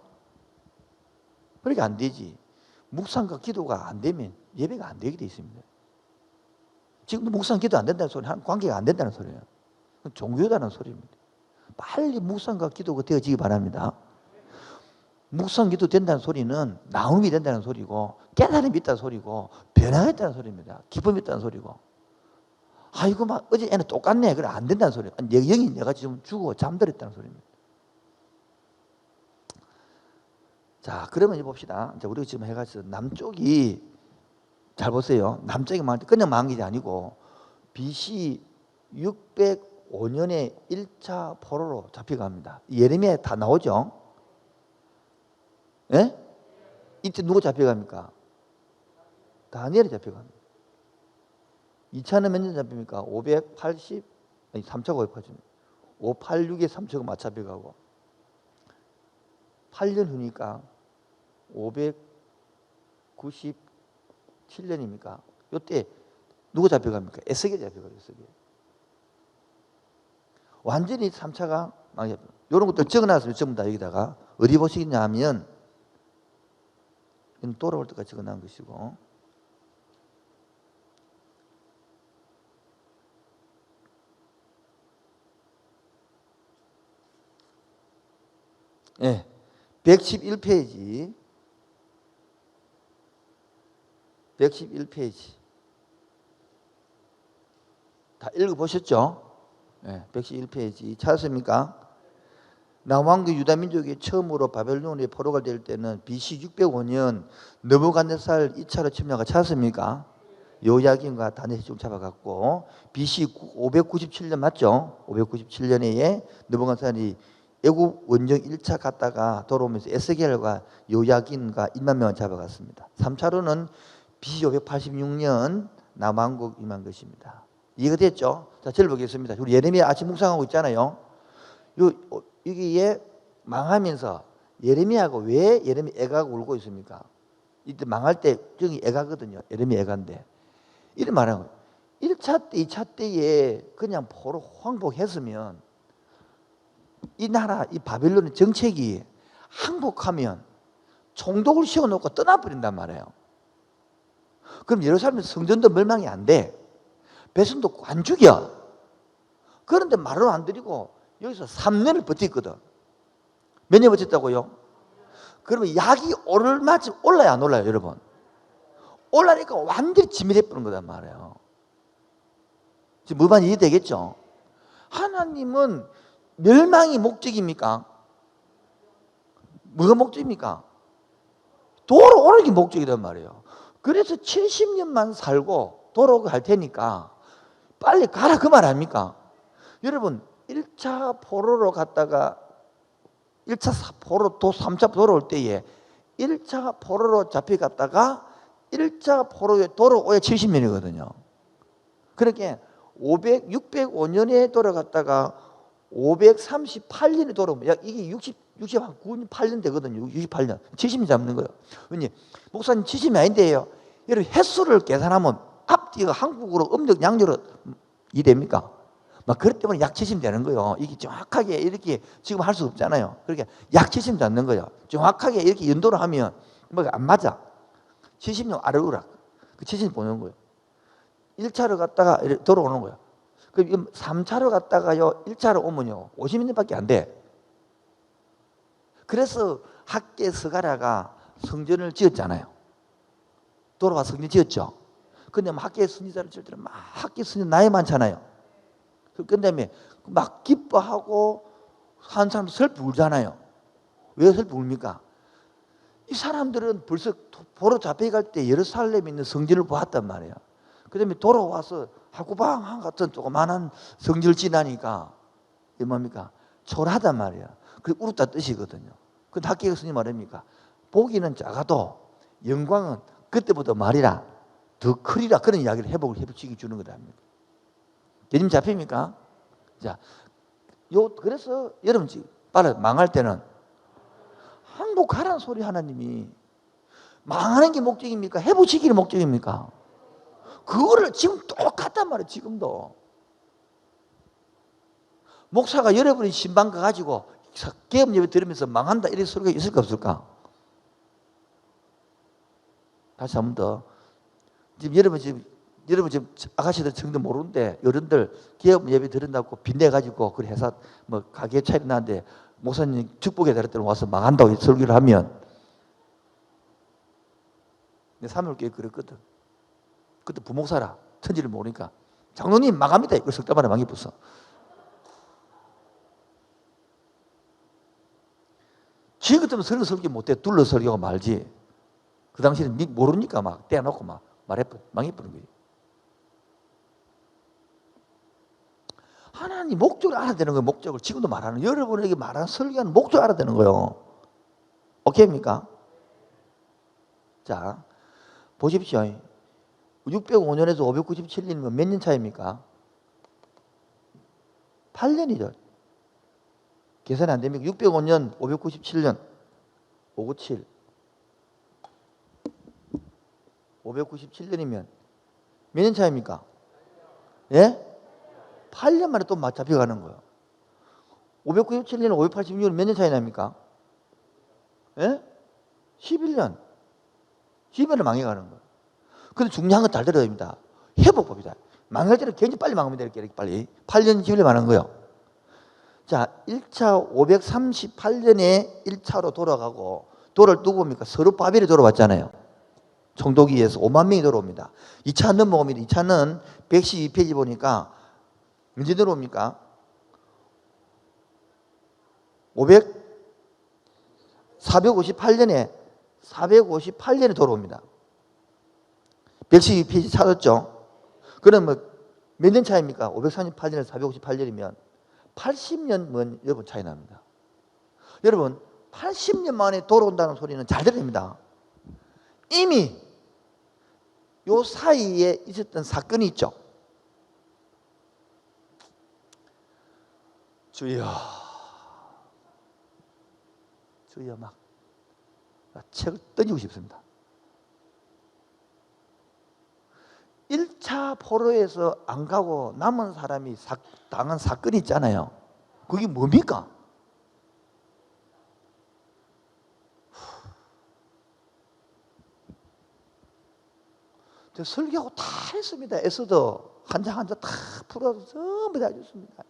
그러니까 안 되지. 묵상과 기도가 안 되면 예배가 안 되게 돼 있습니다. 지금도 묵상 기도 안 된다는 소리, 관계가 안 된다는 소리예요. 종교다는 소리입니다. 빨리 묵상과 기도가 되어지기 바랍니다. 묵상 기도 된다는 소리는 나음이 된다는 소리고 깨달음이 있다는 소리고 변화가 있다는 소리입니다. 기쁨이 있다는 소리고. 아이고 막 어제 애는 똑같네. 그래 안 된다는 소리예요. 영이 내가 지금 죽어 잠들었다는 소리입니다. 자 그러면 봅시다. 이제 우리가 지금 해가지고 남쪽이 잘 보세요. 남쪽이 망할 때 그냥 망한 게 아니고 BC 605년에 1차 포로로 잡혀갑니다. 예레미야에 다 나오죠. 예? 이때 누구 잡혀갑니까? 다니엘이 잡혀갑니다. 2차는 몇 년 잡힙니까? 580, 아니 3차가 580. 586에 3차가 맞잡혀가고 8년 후니까 597년입니까? 이때 누구 잡혀갑니까? 에스겔 잡혀가요. 에스겔. 완전히 3차가 망해. 이런 것들 적어놨어요. 전부 다 여기다가. 어디 보시겠냐 하면 돌아올 때까지 적어놓은 것이고 예, 111페이지 111페이지 다 읽어보셨죠? 예, 111페이지 찾았습니까? 남왕국 유다민족이 처음으로 바벨론에 포로가 될 때는 BC 605년 느부갓네살 2차로 침략을 찾았습니까? 요야긴과 다니엘이 좀 잡아갔고 BC 597년 맞죠? 597년에 느부갓네살이 애굽 원정 1차 갔다가 돌아오면서 에스겔과 요야긴과 1만 명을 잡아갔습니다. 3차로는 BC 586년 남왕국 임한 것입니다. 이해가 됐죠? 자, 저를 보겠습니다. 우리 예레미야 아침 묵상하고 있잖아요. 여기에 망하면서 예레미야가 왜 예레미야 애가 울고 있습니까? 이때 망할 때 저기 애가거든요. 예레미야 애가인데 이런 말하는 거예요. 1차 때 2차 때에 그냥 포로 항복했으면 이 나라 이 바벨론의 정책이 항복하면 총독을 씌워놓고 떠나버린단 말이에요. 그럼 예루살렘 성전도 멸망이 안 돼. 백성도 안 죽여. 그런데 말을 안 드리고 여기서 3년을 버텼거든. 몇 년 버텼다고요? 그러면 약이 오를 마침 올라야 안 올라요, 여러분? 올라니까 완전히 지밀해 버린 거단 말이에요. 지금 무반 이해되겠죠? 하나님은 멸망이 목적입니까? 뭐가 목적입니까? 돌아오는 게 목적이란 말이에요. 그래서 70년만 살고 돌아오게 할 테니까 빨리 가라 그 말 아닙니까? 여러분 1차 포로로 갔다가 1차 포로 또 3차 돌아올 때에 1차 포로로 잡혀갔다가 1차 포로에 돌아오야 70년이거든요. 그러니까 605년에 돌아갔다가 538년에 돌아오면 이게 68년 되거든요. 68년. 70년 잡는 거예요. 왜냐? 목사님 70이 아닌데요. 여러분 횟수를 계산하면 앞뒤가 한국으로 음력 양력으로 이해됩니까? 막 그렇기 때문에 약 70 되는 거예요. 이게 정확하게 이렇게 지금 할 수 없잖아요. 그러니까 약 70 잡는 거예요. 정확하게 이렇게 연도로 하면 뭐가 안 맞아. 70년 아래오락. 그 70 보는 거예요. 1차로 갔다가 돌아오는 거예요. 그럼 3차로 갔다가요, 1차로 오면요, 50년밖에 안 돼. 그래서 학계 스가랴가 성전을 지었잖아요. 돌아와 성전 지었죠. 근데 학계 선지자를 지을 때는 막 학계 선지자 나이 많잖아요. 그 다음에 막 기뻐하고 한 사람 슬퍼 울잖아요. 왜 슬퍼 울니까? 이 사람들은 벌써 포로 잡혀갈 때 예루살렘에 있는 성전을 보았단 말이에요. 그 다음에 돌아와서 하구방 같은 조그마한 성전을 지나니까 이 뭡니까? 초라하단 말이에요. 그게 울었다 뜻이거든요. 근데 학계 스님 말입니까? 보기는 작아도 영광은 그때보다 말이라 더 크리라 그런 이야기를 회복시켜 주는 거다. 개념 잡힙니까? 자, 그래서 여러분 빨리 망할 때는 항복하라는 소리 하나님이 망하는 게 목적입니까? 회복시키는 목적입니까? 그거를 지금 똑같단 말이에요. 지금도 목사가 여러분이 신방 가가지고 개업 예배 들으면서 망한다 이런 소리가 있을까 없을까? 다시 한 번 더. 지금 여러분 지금 아가씨들 정도 모르는데 어른들 개업 예배 들은다고 빚내가지고 그 회사 뭐 가게 차려놨는데 목사님 축복에 달할 때는 와서 망한다고 설교를 하면 내 3월교회 그랬거든. 그때 부목사라 천지를 모르니까 장로님 망합니다. 이걸 석달 만에 망해버렸어. 지금 같으면 설교 설교 못해 둘러 설교가 말지. 그 당시에는 모르니까 막 떼어놓고 막 망해버린 거예요. 하나님 목적을 알아야 되는 거예요. 목적을 지금도 말하는 여러분에게 말하는 설교하는 목적을 알아야 되는 거예요. 오케이입니까? 자 보십시오. 605년에서 597년이면 몇 년 차입니까? 8년이죠. 계산이 안 됩니까? 605년, 597년, 597. 597년이면 몇 년 차입니까? 예? 8년 만에 또 잡혀가는 거예요. 597년, 586년 몇 년 차이 납니까? 예? 11년. 11년을 망해가는 거예요. 근데 중요한 건 잘 들어야 됩니다. 회복법이다. 망할 때는 굉장히 빨리 망하면 돼요. 이렇게 빨리. 8년 11년 망한 거예요. 자, 1차 538년에 1차로 돌아가고 돌아올 누구입니까? 서룹바벨이 돌아왔잖아요. 총독위에서 5만 명이 돌아옵니다. 2차 넘어옵니다. 2차는 112페이지 보니까 언제 들어옵니까? 458년에 돌아옵니다. 112페이지 찾았죠? 그럼 몇 년 차입니까? 538년에서 458년이면 80년 여러분 차이 납니다. 여러분 80년 만에 돌아온다는 소리는 잘 들립니다. 이미 요 사이에 있었던 사건이 있죠. 주여 막 책을 던지고 싶습니다. 1차 포로에서 안 가고 남은 사람이 당한 사건이 있잖아요. 그게 뭡니까? 설교하고 다 했습니다. 애써도 한 장 한 장 다 풀어서 전부 다 해줬습니다.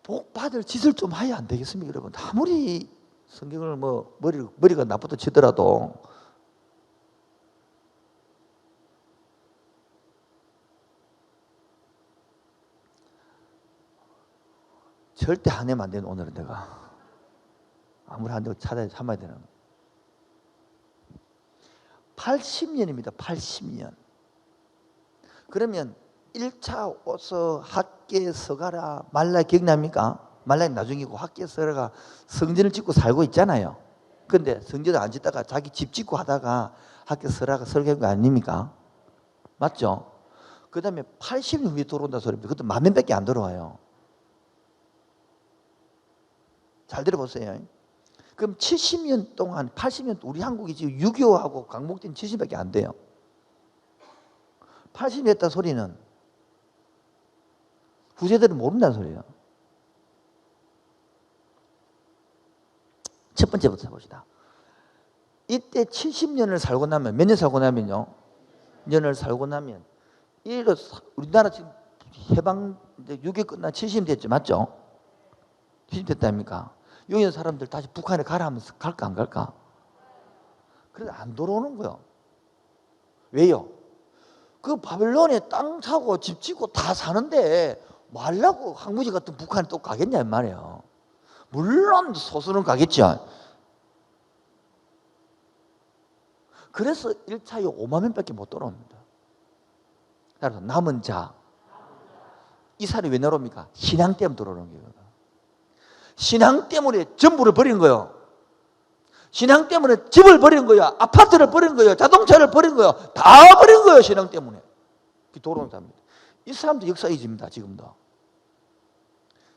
복 받을 짓을 좀 해야 안 되겠습니까, 여러분? 아무리 성경을 머리가 나쁘다 치더라도 절대 화내면 안 되는, 오늘은 내가 아무리 안 되고 참아야 되는. 80년입니다. 80년. 그러면 1차 오서 학계에 서가라 말라 기억납니까? 말라기 나중이고 학계에 서가라 성전을 짓고 살고 있잖아요. 근데 성전을 안 짓다가 자기 집 짓고 하다가 학계에 서라가 설계한 거 아닙니까? 맞죠? 그 다음에 80년 후에 들어온다 소리입니다. 그것도 10,000명밖에 안 들어와요. 잘 들어보세요. 그럼 70년 동안, 80년, 우리 한국이 지금 6.25하고 광복된 70밖에 안 돼요. 80년 했다 소리는 후세들은 모른다는 소리예요. 첫 번째부터 봅시다. 이때 70년을 살고 나면, 몇 년 살고 나면요? 년을 살고 나면, 우리나라 지금 해방, 6.25 끝나 70년 됐죠? 맞죠? 70년 됐다니까. 여기 있는 사람들 다시 북한에 가라 하면서 갈까 안 갈까? 그래서 안 돌아오는 거예요. 왜요? 그 바벨론에 땅 사고 집 짓고 다 사는데 말라고 항무지 같은 북한에 또 가겠냐 이 말이에요. 물론 소수는 가겠죠. 그래서 1차에 5만 명밖에 못 돌아옵니다. 따라서 남은 자. 이 사람이 왜 내려옵니까? 신앙 때문에 돌아오는 거예요. 신앙 때문에 전부를 버린 거예요. 신앙 때문에 집을 버린 거야. 아파트를 버린 거예요. 자동차를 버린 거예요. 다 버린 거예요. 신앙 때문에. 돌아온 사람입니다. 이 사람도 역사 잊습니다. 지금도.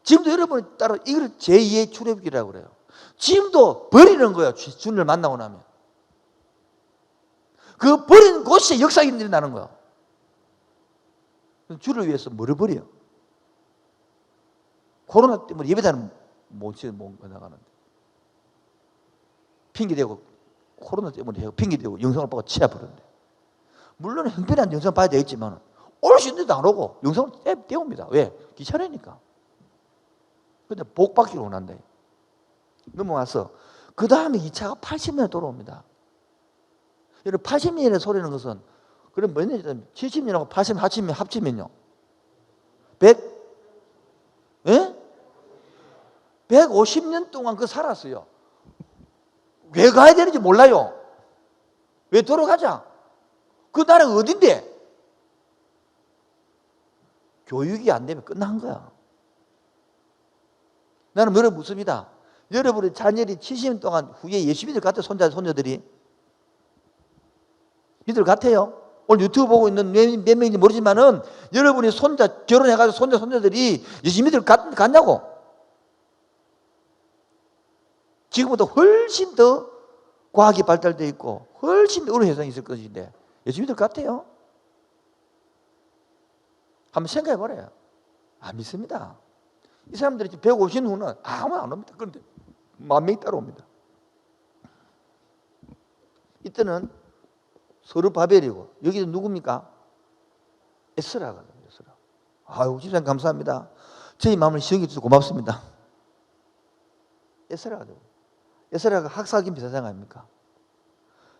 지금도 여러분이 따라 이걸 제2의 출애굽기라고 그래요. 지금도 버리는 거예요. 주님을 만나고 나면. 그 버린 곳에 역사가 일어나는 거예요. 주를 위해서 뭐를 버려요? 코로나 때문에 예배당은 못 나가는데. 핑계대고 코로나 때문에 핑계대고 영상을 보고 치아버렸는데. 물론 형편한 영상 봐야 되겠지만 올 수 있는데도 안 오고 영상을 떼옵니다. 왜? 귀찮으니까. 근데 복 받기로 원한다. 넘어와서 그 다음에 2차가 80년에 돌아옵니다. 여러분 80년의 소리는 것은 그럼 몇 년이든 70년하고 80년 합치면요 100? 예? 150년 동안 그 살았어요. 왜 가야 되는지 몰라요. 왜 돌아가자? 그 나라가 어딘데? 교육이 안 되면 끝난 거야. 나는 여러분 묻습니다. 여러분의 자녀들이 70년 동안 후에 예수 믿을 것 같아요? 손자들이? 믿을 것 같아요? 오늘 유튜브 보고 있는 몇 명인지 모르지만은 여러분이 손자 결혼해가지고 손자들이 예수 믿을 것 같냐고? 지금보다 훨씬 더 과학이 발달되어 있고 훨씬 더 어려운 세상이 있을 것인데 예수 믿을 것 같아요? 한번 생각해 보래요. 안 믿습니다. 이 사람들이 150 후는 아무도 안 옵니다. 그런데 10,000명이 따라옵니다. 이때는 서르바벨이고 여기는 누굽니까? 에스라가. 아유, 집사님 감사합니다. 저희 마음을 시원해 주셔서 고맙습니다. 에스라가 학사kim 비사장 아닙니까?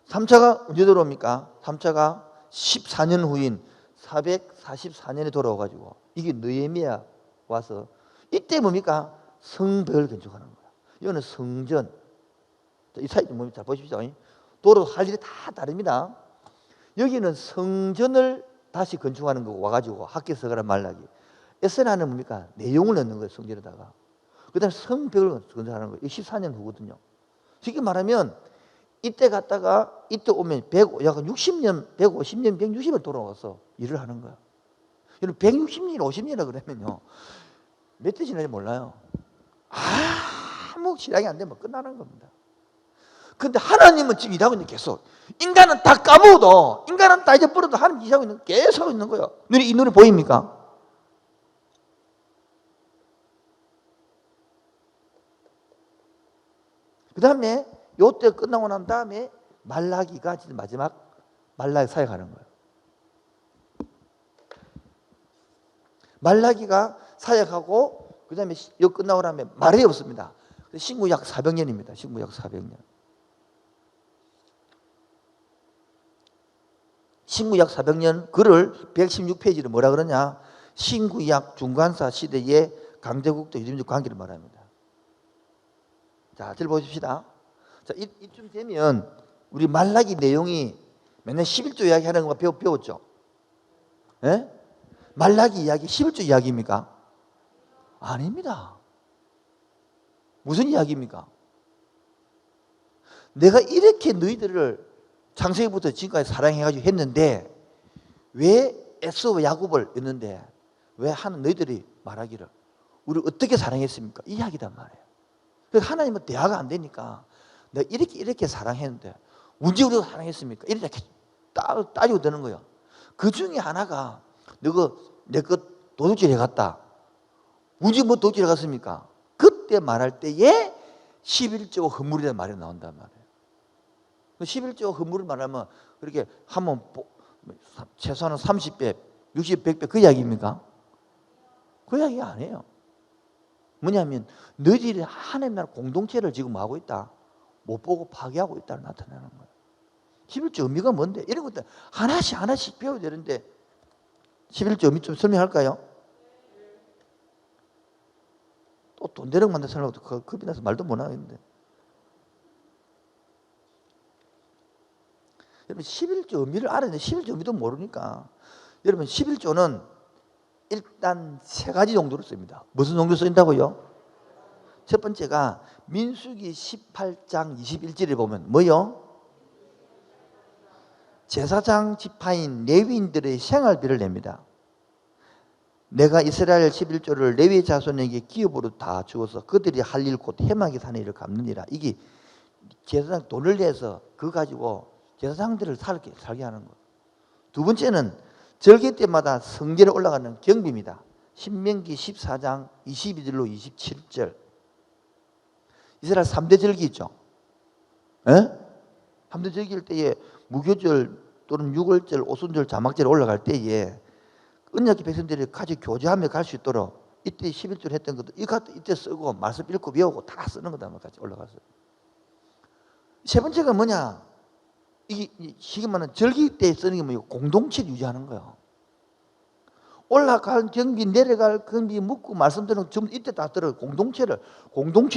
3차가 언제 돌아옵니까? 3차가 14년 후인 444년에 돌아와가지고 이게 느헤미야 와서 이때 뭡니까? 성벽을 건축하는 거야. 이거는 성전. 이 사이 좀 잘 보십시오. 도로 할 일이 다 다릅니다. 여기는 성전을 다시 건축하는 거고 와가지고 학계서가라 말라기. 에스라는 뭡니까? 내용을 넣는 거예요. 성전에다가. 그 다음에 성벽을 건축하는 거예요. 14년 후거든요. 쉽게 말하면 이때 갔다가 이때 오면 약간 60년, 150년, 160년 돌아와서 일을 하는 거야. 160년, 50년이라 그러면요. 몇 대 지나는지 몰라요. 아무 실력이 안 되면 끝나는 겁니다. 근데 하나님은 지금 일하고 있는 계속. 인간은 다 까먹어도, 인간은 다 잊어버려도 하나님 일하고 있는 계속 있는 거예요. 이 눈에 보입니까? 그 다음에 요때 끝나고 난 다음에 말라기가 진짜 마지막 말라기 사역하는 거예요. 말라기가 사역하고 그 다음에 이거 끝나고 나면 말이 없습니다. 신구 약 400년입니다. 신구 약 400년. 신구 약 400년 글을 116페이지를 뭐라 그러냐? 신구약 중간사 시대의 강대국도 유대민족 관계를 말합니다. 자, 들어보십시다. 자, 이쯤 되면 우리 말라기 내용이 맨날 11조 이야기 하는 거 배웠죠? 예? 말라기 이야기 11조 이야기입니까? 아닙니다. 무슨 이야기입니까? 내가 이렇게 너희들을 창세기부터 지금까지 사랑해가지고 했는데 왜 에서와 야곱을 했는데 왜 하는 너희들이 말하기를 우리 어떻게 사랑했습니까? 이 이야기단 말이에요. 그래서 하나님은 대화가 안 되니까 내가 이렇게 사랑했는데 언제 우리가 사랑했습니까? 이렇게 따지고 되는 거예요. 그 중에 하나가 너가 내 것 도둑질 해갔다. 언제 뭐 도둑질 해갔습니까? 그때 말할 때에 11조 허물이라는 말이 나온단 말이에요. 11조 허물을 말하면 그렇게 하면 최소한 30배, 60배, 100배 그 이야기입니까? 그 이야기 아니에요. 뭐냐면 너희들이 하나님 나라 공동체를 지금 하고 있다. 못 보고 파괴하고 있다를 나타내는 거예요. 11조 의미가 뭔데? 이런 것들 하나씩 배워야 되는데 11조 의미 좀 설명할까요? 또 돈 되는 만든 설명도 겁이 나서 말도 못 하겠는데. 여러분 11조 의미를 알아야 돼. 11조 의미도 모르니까. 여러분 11조는 일단 세 가지 용도로 씁니다. 무슨 용도로 쓰인다고요? 첫 번째가 민수기 18장 21절에 보면 뭐요? 제사장 지파인 레위인들의 생활비를 냅니다. 내가 이스라엘 11조를 레위 자손에게 기업으로 다 주어서 그들이 할 일 곧 해마게 사는 일을 갚느니라. 이게 제사장 돈을 내서 그거 가지고 제사장들을 살게 하는 거예요. 두 번째는 절기 때마다 성전에 올라가는 경비입니다. 신명기 14장 22절로 27절. 이스라엘 3대 절기 있죠. 3대 절기일 때에 무교절 또는 유월절, 오순절, 자막절 올라갈 때에 언약의 백성들이 같이 교제하며 갈 수 있도록 이때 11절 했던 것도 이때 쓰고 말씀 읽고 배우고 다 쓰는 거다. 같이 올라가서. 세 번째가 뭐냐? 이게 쉽게 말하면 절기 때 쓰는 게 뭐예요? 공동체를 유지하는 거예요. 올라갈 경비, 내려갈 경비 묻고 말씀 드리는 전부 이때 다 들어요. 공동체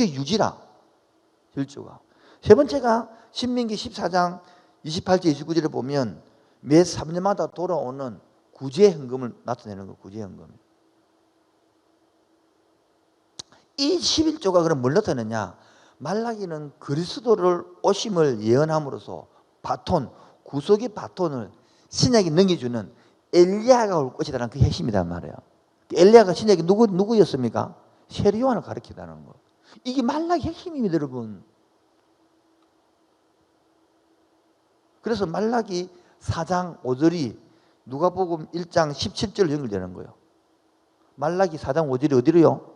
유지라. 절조가. 세 번째가 신명기 14장 28절 29절에 보면 매 3년마다 돌아오는 구제헌금을 나타내는 거예요. 구제헌금. 이 11조가 그럼 뭘 나타내냐? 말라기는 그리스도를 오심을 예언함으로써 바톤, 구속의 바톤을 신약에 넘겨주는 엘리야가 올 것이라는 그 핵심이란 말이에요. 엘리야가 신약에 누구였습니까? 세례 요한을 가리키다는 거. 이게 말라기 핵심입니다, 여러분. 그래서 말라기 4장 5절이 누가복음 1장 17절로 연결되는 거예요. 말라기 4장 5절이 어디로요?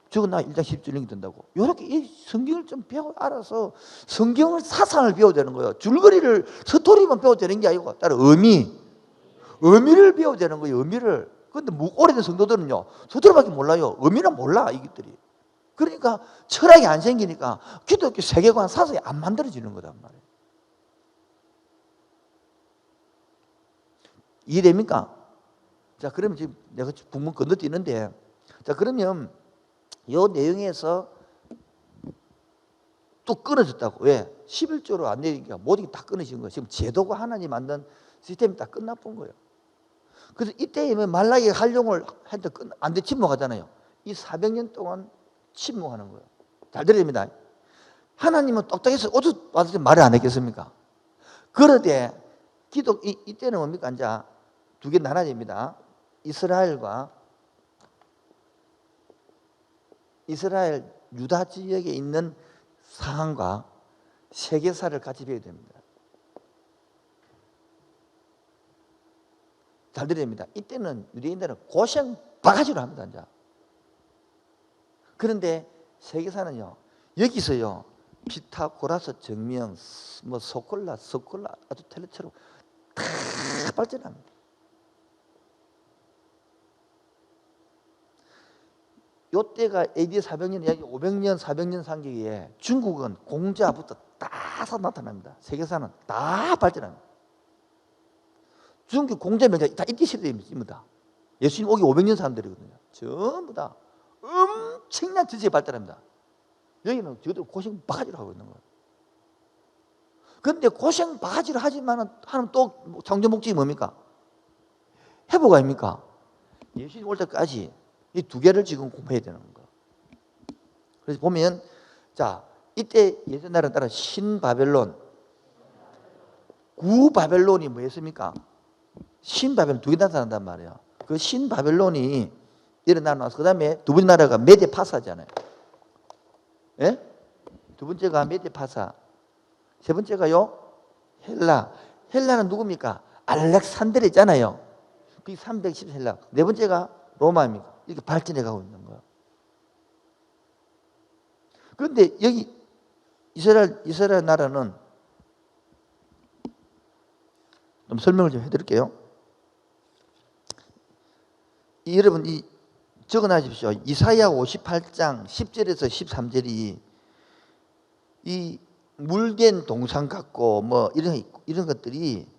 저건 나 1장 10절 연결된다고. 이렇게 이 성경을 좀 알아서 성경을 사상을 배워야 되는 거예요. 줄거리를 스토리만 배워야 되는 게 아니고 따로 의미를 배워야 되는 거예요. 의미를. 그런데 오래된 성도들은요 스토리밖에 몰라요. 의미는 몰라 이것들이. 그러니까 철학이 안 생기니까 기독교 세계관 사상이 안 만들어지는 거단 말이에요. 이해됩니까? 자, 그러면 지금 내가 북문 건너뛰는데, 자, 그러면 이 내용에서 또 끊어졌다고. 왜? 11조로 안 내리니까 모든 게 다 끊어진 거예요. 지금 제도가 하나님 만든 시스템이 다 끝나본 거예요. 그래서 이때에 말라기 활용을 했는데 안 돼 침묵하잖아요. 이 400년 동안 침묵하는 거예요. 잘 들어야 됩니다. 하나님은 똑딱해서 어디 와서 말을 안 했겠습니까? 그런데 이때는 뭡니까? 이제 두 개 나눠집니다. 이스라엘 유다 지역에 있는 상황과 세계사를 같이 배워야 됩니다. 잘 들어야 됩니다. 이때는 유대인들은 고생 바가지로 합니다. 이제. 그런데 세계사는요, 여기서요, 피타고라스 정명, 뭐 소콜라, 아주 텔레처럼 다 발전합니다. 요때가 AD 400년, 약 500년, 400년 상기에 중국은 공자부터 다 나타납니다. 세계사는 다 발전합니다. 중국 공자 명자 다 이때 시대입니다. 예수님 오기 500년 사람들이거든요. 전부 다 엄청난 지식에 발달합니다. 여기는 저들 고생 바가지로 하고 있는 거예요. 그런데 고생 바가지로 하지만 하는 또 창조 목적이 뭡니까? 회복 아닙니까? 예수님 올 때까지 이 두 개를 지금 공부해야 되는 거예요. 그래서 보면 자 이때 예전날은 따라 신바벨론, 구바벨론이 뭐였습니까? 신바벨론 두 개 나타난단 말이에요. 그 신바벨론이 일어나서 그 다음에 두 번째 나라가 메데파사잖아요. 예? 두 번째가 메데파사, 세 번째가요 헬라. 헬라는 누굽니까? 알렉산드르잖아요. 그 310 헬라. 네 번째가 로마입니까? 이렇게 발전해 가고 있는 거예요. 그런데 여기 이스라엘 나라는 좀 설명을 좀 해드릴게요. 여러분 적어놔십시오. 이사야 58장 10절에서 13절이 이 물된 동상 같고 뭐 이런 것들이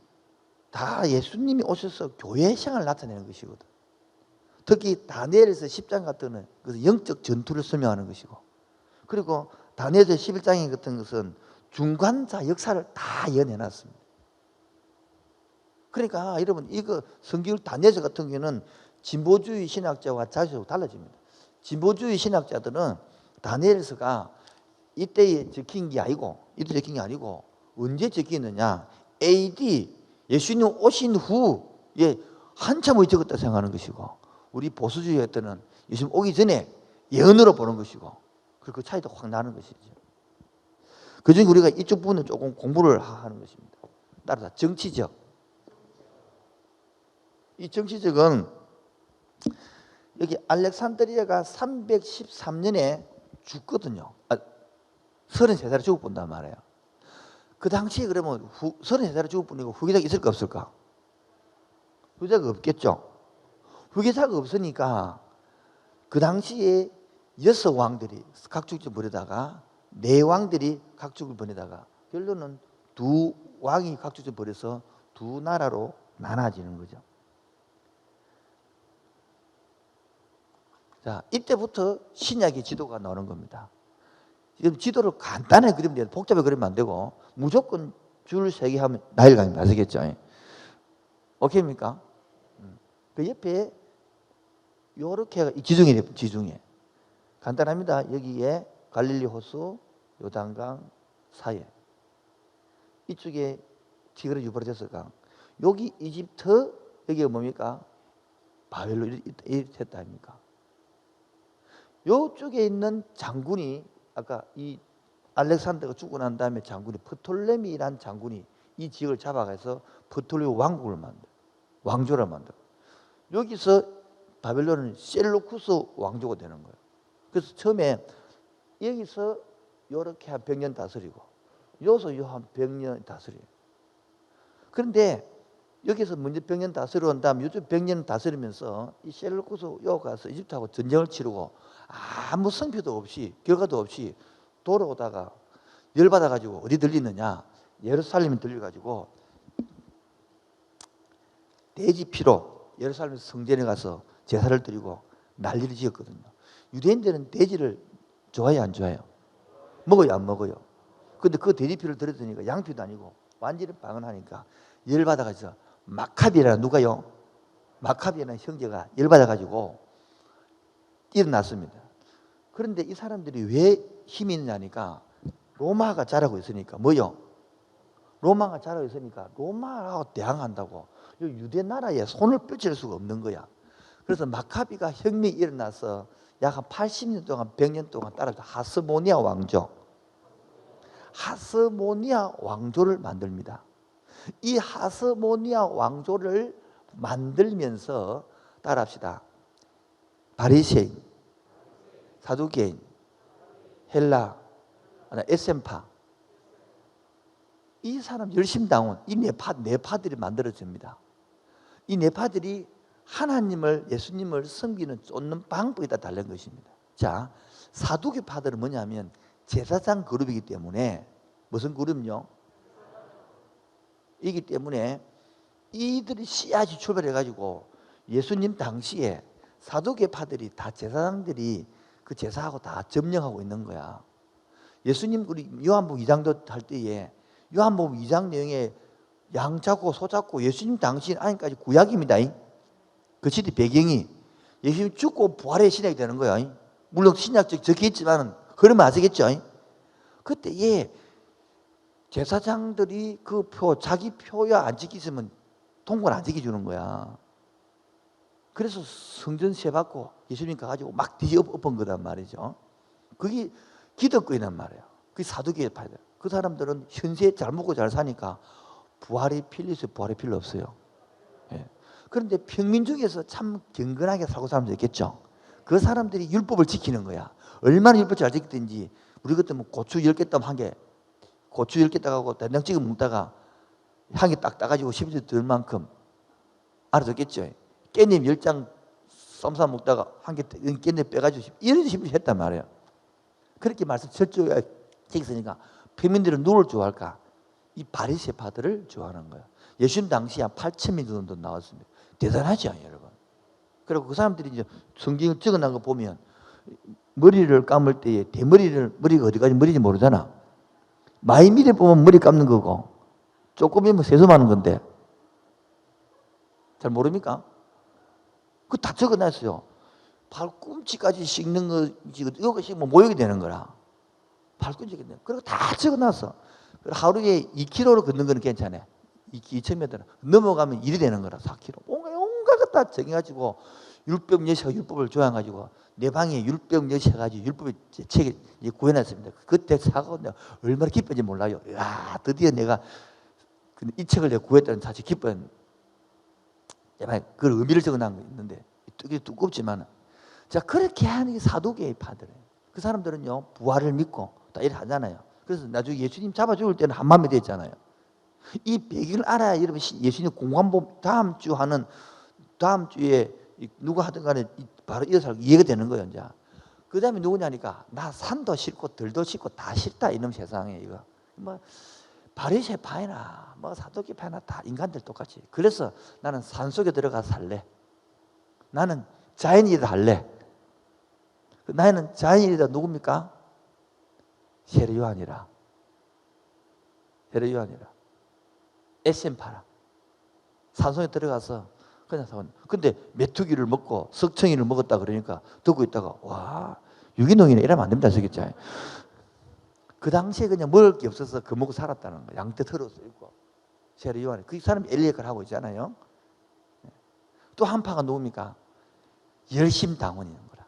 다 예수님이 오셔서 교회 생활을 나타내는 것이거든. 특히 다니엘에서 10장 같은 것은 영적 전투를 설명하는 것이고, 그리고 다니엘에서 11장 같은 것은 중간자 역사를 다 이어내놨습니다. 그러니까 여러분 이거 성경 다니엘서 같은 경우는 진보주의 신학자와 자주적으로 달라집니다. 진보주의 신학자들은 다니엘서가 이때에 적힌 게 아니고, 이때 적힌 게 아니고 언제 적혔느냐? AD 예수님 오신 후에 한참 후에 적었다 생각하는 것이고, 우리 보수주의 때는 예수님 오기 전에 예언으로 보는 것이고, 그 차이도 확 나는 것이죠. 그중에 우리가 이쪽 부분은 조금 공부를 하는 것입니다. 따라서 정치적. 이 정치적은 여기 알렉산드리아가 313년에 죽거든요. 33살에 죽어본단 말이에요. 그 당시에 그러면 33살에 죽어보니까 후계자가 있을까 없을까? 후계자가 없겠죠. 후계자가 없으니까 그 당시에 6왕들이 각축을 벌이다가 4왕들이 각축을 벌이다가 결론은 2왕이 각축을 벌여서 2 나라로 나눠지는 거죠. 자, 이때부터 신약의 지도가 나오는 겁니다. 지금 지도를 간단하게 그리면 돼요. 복잡하게 그리면 안 되고 무조건 줄 3개 하면 나일강이 아시겠죠? 오케이입니까? 그 옆에 요렇게 지중해, 지중해. 간단합니다. 여기에 갈릴리 호수, 요단강 사이에. 이쪽에 티그리 유브라데스 강. 여기 이집트, 여기가 뭡니까? 바벨론 이 됐다 아닙니까? 요쪽에 있는 장군이 아까 이 알렉산더가 죽고 난 다음에 장군이 프톨레미라는 장군이 이 지역을 잡아가서 프톨레미 왕국을 만들어. 왕조를 만들어. 여기서 바벨론은 셀루쿠스 왕조가 되는 거예요. 그래서 처음에 여기서 요렇게 한 100년 다스리고 여기서 요 한 100년 다스려요. 그런데 여기서 먼저 100년 다스려온 다음 요즘 100년 다스리면서 이 셀루쿠스 요 가서 이집트하고 전쟁을 치르고 아무 성패도 없이 결과도 없이 돌아오다가 열받아가지고 어디 들리느냐? 예루살렘에 들려가지고 돼지 피로 예루살렘 성전에 가서 제사를 드리고 난리를 지었거든요. 유대인들은 돼지를 좋아해요, 안 좋아해요? 먹어요, 안 먹어요? 근데 그 돼지 피를 들였더니까 양피도 아니고 완전히 방언하니까 열받아가지고 마카비라는 누가요? 마카비라는 형제가 열받아가지고 일어났습니다. 그런데 이 사람들이 왜 힘이 있냐니까 로마가 잘하고 있으니까 뭐요? 로마가 잘하고 있으니까 로마하고 대항한다고 유대 나라에 손을 뻗칠 수가 없는 거야. 그래서 마카비가 혁명이 일어나서 약 한 80년 동안 100년 동안 따라서 하스모니아 왕조, 하스모니아 왕조를 만듭니다. 이 하스모니아 왕조를 만들면서 따라합시다. 바리새인, 사두개인, 헬라, 에센파, 이 사람 열심당원, 이 네파들이 만들어집니다. 이 네파들이 하나님을, 예수님을 섬기는 쫓는 방법이 다 다른 것입니다. 자, 사두개파들은 뭐냐면 제사장 그룹이기 때문에, 무슨 그룹요? 이기 때문에 이들이 씨앗이 출발해가지고 예수님 당시에 사두개파들이 다 제사장들이 그 제사하고 다 점령하고 있는 거야. 예수님 우리 요한복음 2장도 할 때에 요한복음 2장 내용에 양 잡고 소 잡고 예수님 당시 안까지 구약입니다. 그 시대 배경이 예수님 죽고 부활의 신약이 되는 거야. 물론 신약적 적혀 있지만 그러면 아시겠죠? 그때 제사장들이 그 표 자기 표야 안 지키시면 통관 안 지켜주는 거야. 그래서 성전 세받고 예수님 가가지고 막 뒤엎은 거란 말이죠. 그게 기득권이란 말이에요. 그게 사두개의 파들. 그 사람들은 현세에 잘 먹고 잘 사니까 부활이 필요해서 부활이 필요 없어요. 예. 그런데 평민 중에서 참 경건하게 살고 사람도 있겠죠. 그 사람들이 율법을 지키는 거야. 얼마나 율법을 잘 지키든지 우리 그때 뭐 고추 10개 따면 한 개, 고추 10개 따가고 된장찌개 먹다가 향이 딱 따가지고 10일 들 만큼 알아듣겠죠. 깻잎 10장 썸싸 먹다가 한 개 깻잎 빼가지고 이런 식으로 했단 말이에요. 그렇게 말씀 철저하게 지켰으니까 평민들은 누구를 좋아할까? 이 바리새파들을 좋아하는 거예요. 예수님 당시에 한 8,000명 정도 나왔습니다. 대단하죠, 여러분. 그리고 그 사람들이 이제 성경을 적어놓은 거 보면 머리를 감을 때에 머리가 어디까지 머리인지 모르잖아. 마이밀에 보면 머리 감는 거고 조금이면 세수하는 건데 잘 모릅니까? 그거 다 적어놨어요. 발꿈치까지 씻는 거지 이것이 뭐 모욕이 되는 거라. 발꿈치까지. 그리고 다 적어놨어. 하루에 2km로 걷는 거는 괜찮아. 2,000m 넘어가면 1이 되는 거라. 4km. 온갖 것 다 정해가지고 율법 여시가 율법을 조항가지고 내 방에 율법 여시 해가지고 율법의 책을 구해놨습니다. 그때 사고 내가 얼마나 기쁜지 몰라요. 야, 드디어 내가 이 책을 내가 구했다는 사실 기쁜. 그 의미를 적어놓은 거 있는데 되게 두껍지만, 자 그렇게 하는 게 사두개의 파들이에요. 그 사람들은요 부활을 믿고 다 이래 하잖아요. 그래서 나중에 예수님 잡아 죽을 때는 한 마음이 됐잖아요. 이 배경을 알아야 여러분 예수님 공관복 다음 주에 누가 하든 간에 바로 이어서 이해가 되는 거예요. 이제 그 다음에 누구냐니까 나 산도 싫고 들도 싫고 다 싫다 이놈 세상에 이거 뭐 바리새파이나 뭐 사두개파이나 다 인간들 똑같이. 그래서 나는 산속에 들어가서 살래. 나는 자연이라 할래. 나는 자연이라 누굽니까? 세례요한이라. 세례요한이라. 에센파라. 산속에 들어가서 그냥 사는. 근데 메뚜기를 먹고 석청이를 먹었다 그러니까 듣고 있다가 와 유기농이네 이러면 안 됩니다. 저겠죠. 그 당시에 그냥 먹을 게 없어서 그 먹고 살았다는 거예요. 양떼 털어서 있고. 세례요한. 그 사람이 엘리 역할을 하고 있잖아요. 또 한 파가 누굽니까? 열심당원인 거라.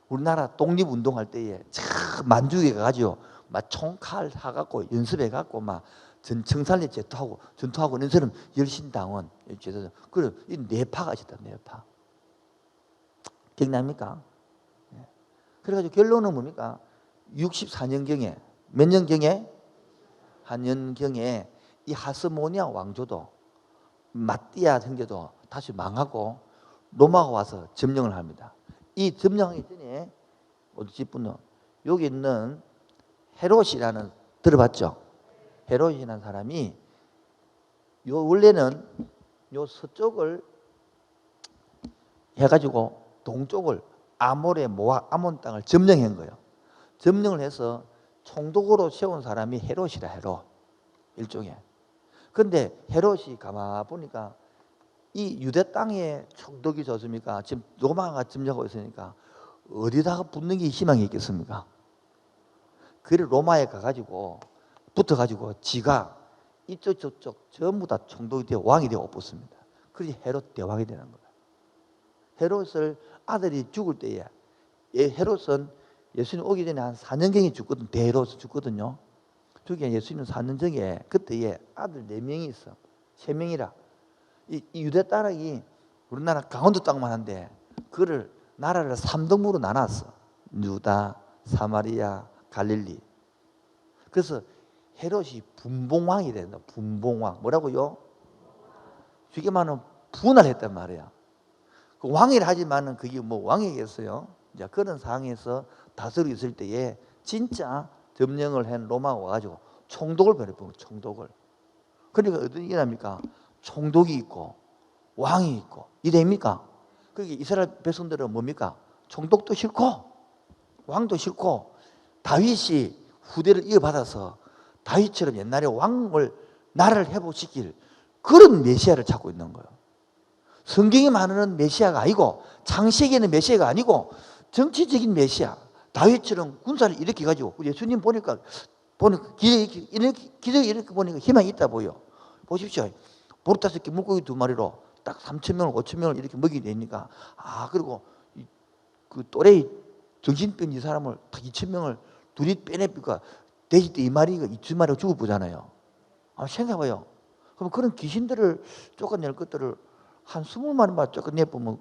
우리나라 독립운동할 때에 참 만주에 가가지고 막 총칼 사갖고 연습해갖고 막 청산리 전투하고 이런 사람 열심당원. 그래 이 네파가 있었다. 네파. 기억납니까? 그래가지고 결론은 뭡니까? 64년경에 몇 년경에? 한년경에 이 하스모니아 왕조도 마띠아 형제도 다시 망하고 로마가 와서 점령을 합니다. 이 점령하기 전에 어디 집분은 여기 있는 헤롯이라는 들어봤죠? 헤롯이라는 사람이 원래는 요 서쪽을 해가지고 동쪽을 아몬 땅을 점령한 거예요. 점령을 해서 총독으로 세운 사람이 헤롯이라 헤롯 일종의. 그런데 헤롯이 가만 보니까 이 유대 땅에 총독이 좋습니까? 지금 로마가 점령하고 있으니까 어디다가 붙는 게 희망이 있겠습니까? 그래 로마에 가가지고 붙어가지고 지가 이쪽 저쪽 전부 다 총독이 되어 왕이 되어 붙습니다. 그래서 헤롯 대왕이 되는 거예요. 헤롯을 아들이 죽을 때에 헤롯은 예수님 오기 전에 한 4년경에 죽거든. 대헤롯은 죽거든요. 저기 예수님 4년 전에 그때에 아들 4명이 있어. 3명이라. 이 유대 땅이 우리나라 강원도 땅만 한데 그를 나라를 3등분으로 나눴어. 유다, 사마리아, 갈릴리. 그래서 헤롯이 분봉왕이 된다. 분봉왕. 뭐라고요? 쉽게 말하면 분할했단 말이야. 그 왕이라 하지만은 그게 뭐 왕이겠어요? 이제 그런 상황에서 다스리고 있을 때에 진짜 점령을 한 로마가 와가지고 총독을 벌여버려. 총독을. 그러니까 어떤 일이 납니까? 총독이 있고 왕이 있고 이래입니까? 그게 이스라엘 백성들은 뭡니까? 총독도 싫고 왕도 싫고 다윗이 후대를 이어받아서 다윗처럼 옛날에 왕을 나라를 회복시킬 그런 메시아를 찾고 있는 거예요. 성경에 말하는 메시아가 아니고 창세기에는 메시아가 아니고 정치적인 메시아. 다윗처럼 군사를 이렇게 가지고 예수님 보니까 기적이 이렇게 보니까 희망이 있다 보여. 보십시오. 보리 5개 물고기 2마리로 딱 3,000명을 5,000명을 이렇게 먹이게 되니까 그리고 그 또래 정신병 이 사람을 딱 2,000명을 둘이 빼내니까 돼지 때 2마리가 2마리가 죽어보잖아요. 생각해봐요. 그럼 그런 귀신들을 쫓아낼 것들을 한 20마리만 쫓아내보면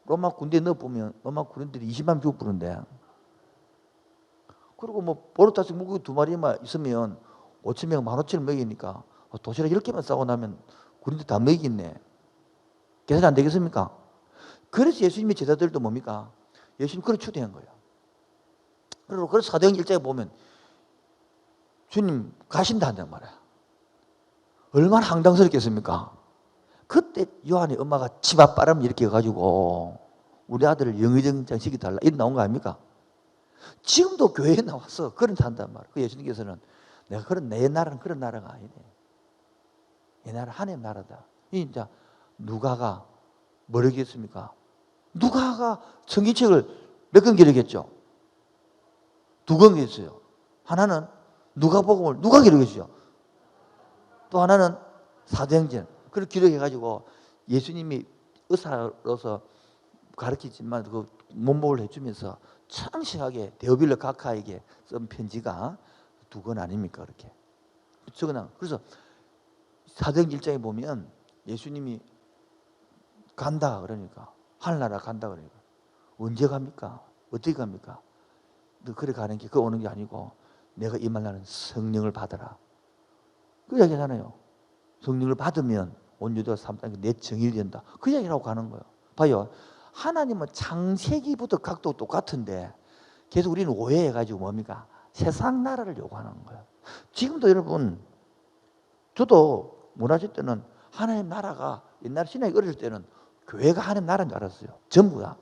로마 군대에 넣어보면 로마 군인들이 20만 죽어보는데 그리고 뭐 보리 5개 물고기 2마리만 있으면 5,000명 15,000을 먹이니까 도시락 10개만 싸고 나면 군인들 다 먹이겠네. 계산 안 되겠습니까? 그래서 예수님의 제자들도 뭡니까? 예수님 그걸 추대한 거예요. 그래서 사도행 1장에 보면 주님 가신다 한단 말이야. 얼마나 황당스럽겠습니까? 그때 요한의 엄마가 집 앞 바람 이렇게 해가지고 우리 아들을 영의정장 시켜달라 이런 나온 거 아닙니까? 지금도 교회에 나와서 그런 한단 말이야. 그 예수님께서는 내가 내 나라는 그런 나라가 아니네. 내 나라 하나님 나라다. 이제 누가가 뭐라겠습니까? 누가가 성경책을 몇 권 기록했죠? 2권 기록했어요. 하나는 누가복음을 누가 기록했죠? 또 하나는 사도행전. 그걸 기록해가지고 예수님이 의사로서 가르치지만 그 문복을 해주면서 창시하게 데오빌로 각하에게 쓴 편지가 2권 아닙니까? 그렇게. 그래서 사도행전 1장에 보면 예수님이 간다 그러니까 하늘나라 간다 그러니까 언제 갑니까? 어떻게 갑니까? 너 그래 가는 게 그거 오는 게 아니고 내가 임할 성령을 받아라. 그 이야기잖아요. 성령을 받으면 온 유대와 삼땅이 내 정일이 된다. 그 이야기라고 가는 거예요. 봐요. 하나님은 창세기부터 각도 똑같은데 계속 우리는 오해해가지고 뭡니까? 세상 나라를 요구하는 거예요. 지금도 여러분 저도 문화적 때는 하나님 나라가 옛날 신학이 어렸을 때는 교회가 하나님 나라인 줄 알았어요. 전부 다.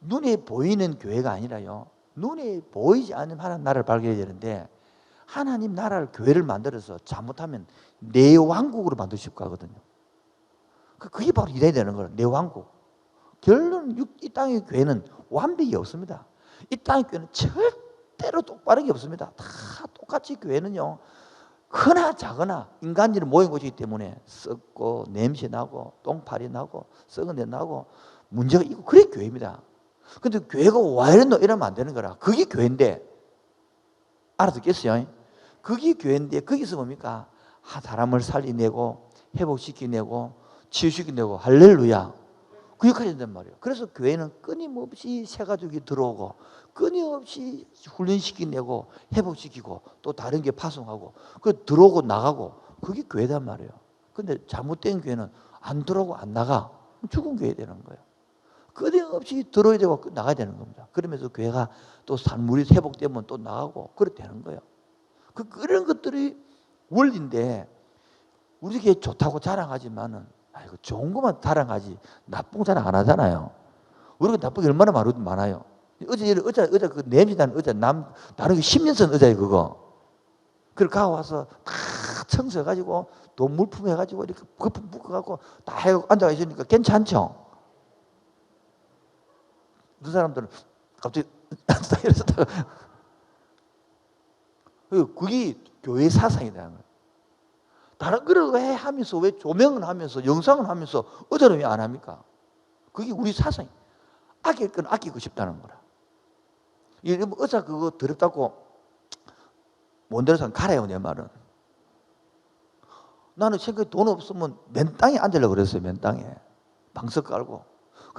눈에 보이는 교회가 아니라요. 눈에 보이지 않는 하나님 나라를 발견해야 되는데 하나님 나라를 교회를 만들어서 잘못하면 내 왕국으로 만드실 거거든요. 그게 바로 이래야 되는 거예요. 내 왕국. 결론은 이 땅의 교회는 완벽이 없습니다. 이 땅의 교회는 절대로 똑바른 게 없습니다. 다 똑같이 교회는요. 크나 작으나 인간들이 모인 곳이기 때문에 썩고 냄새 나고 똥파리 나고 썩은 데 나고 문제가 있고 그게 교회입니다. 근데 교회가 와 이러면 안 되는 거라. 그게 교회인데 알아듣겠어요? 그게 교회인데 거기서 뭡니까? 사람을 살리내고 회복시키내고 치유시키내고 할렐루야. 그 역할이 된단 말이에요. 그래서 교회는 끊임없이 새 가족이 들어오고 끊임없이 훈련시키내고 회복시키고 또 다른 게 파송하고 그 들어오고 나가고 그게 교회단 말이에요. 근데 잘못된 교회는 안 들어오고 안 나가. 죽은 교회 되는 거예요. 끊임없이 들어야 되고 나가야 되는 겁니다. 그러면서 교회가 또 산물이 회복되면 또 나가고 그렇게 되는 거예요. 그런 것들이 원리인데 우리 교회 좋다고 자랑하지만은 아이고 좋은 것만 자랑하지 나쁜 거 자랑 안 하잖아요. 우리가 나쁜 게 얼마나 많아요. 어제 그 냄새 나는 의자 다른 게 10년 쓴 의자예요 그거. 그걸 가와서 다 청소해가지고 또 물품 해가지고 이렇게 거품 묶어갖고 다 해갖고 앉아 있으니까 괜찮죠? 그 사람들은 갑자기 이러다가 그게 교회 사상이라는 거예요. 다른 걸 왜 하면서 왜 조명은 하면서 영상은 하면서 의자는 왜 안 합니까? 그게 우리 사상이에요. 아낄 건 아끼고 싶다는 거라. 의자 그거 더럽다고 못 내려서 갈아요 내 말은. 나는 생각에 돈 없으면 맨 땅에 앉으려고 그랬어요. 맨 땅에 방석 깔고.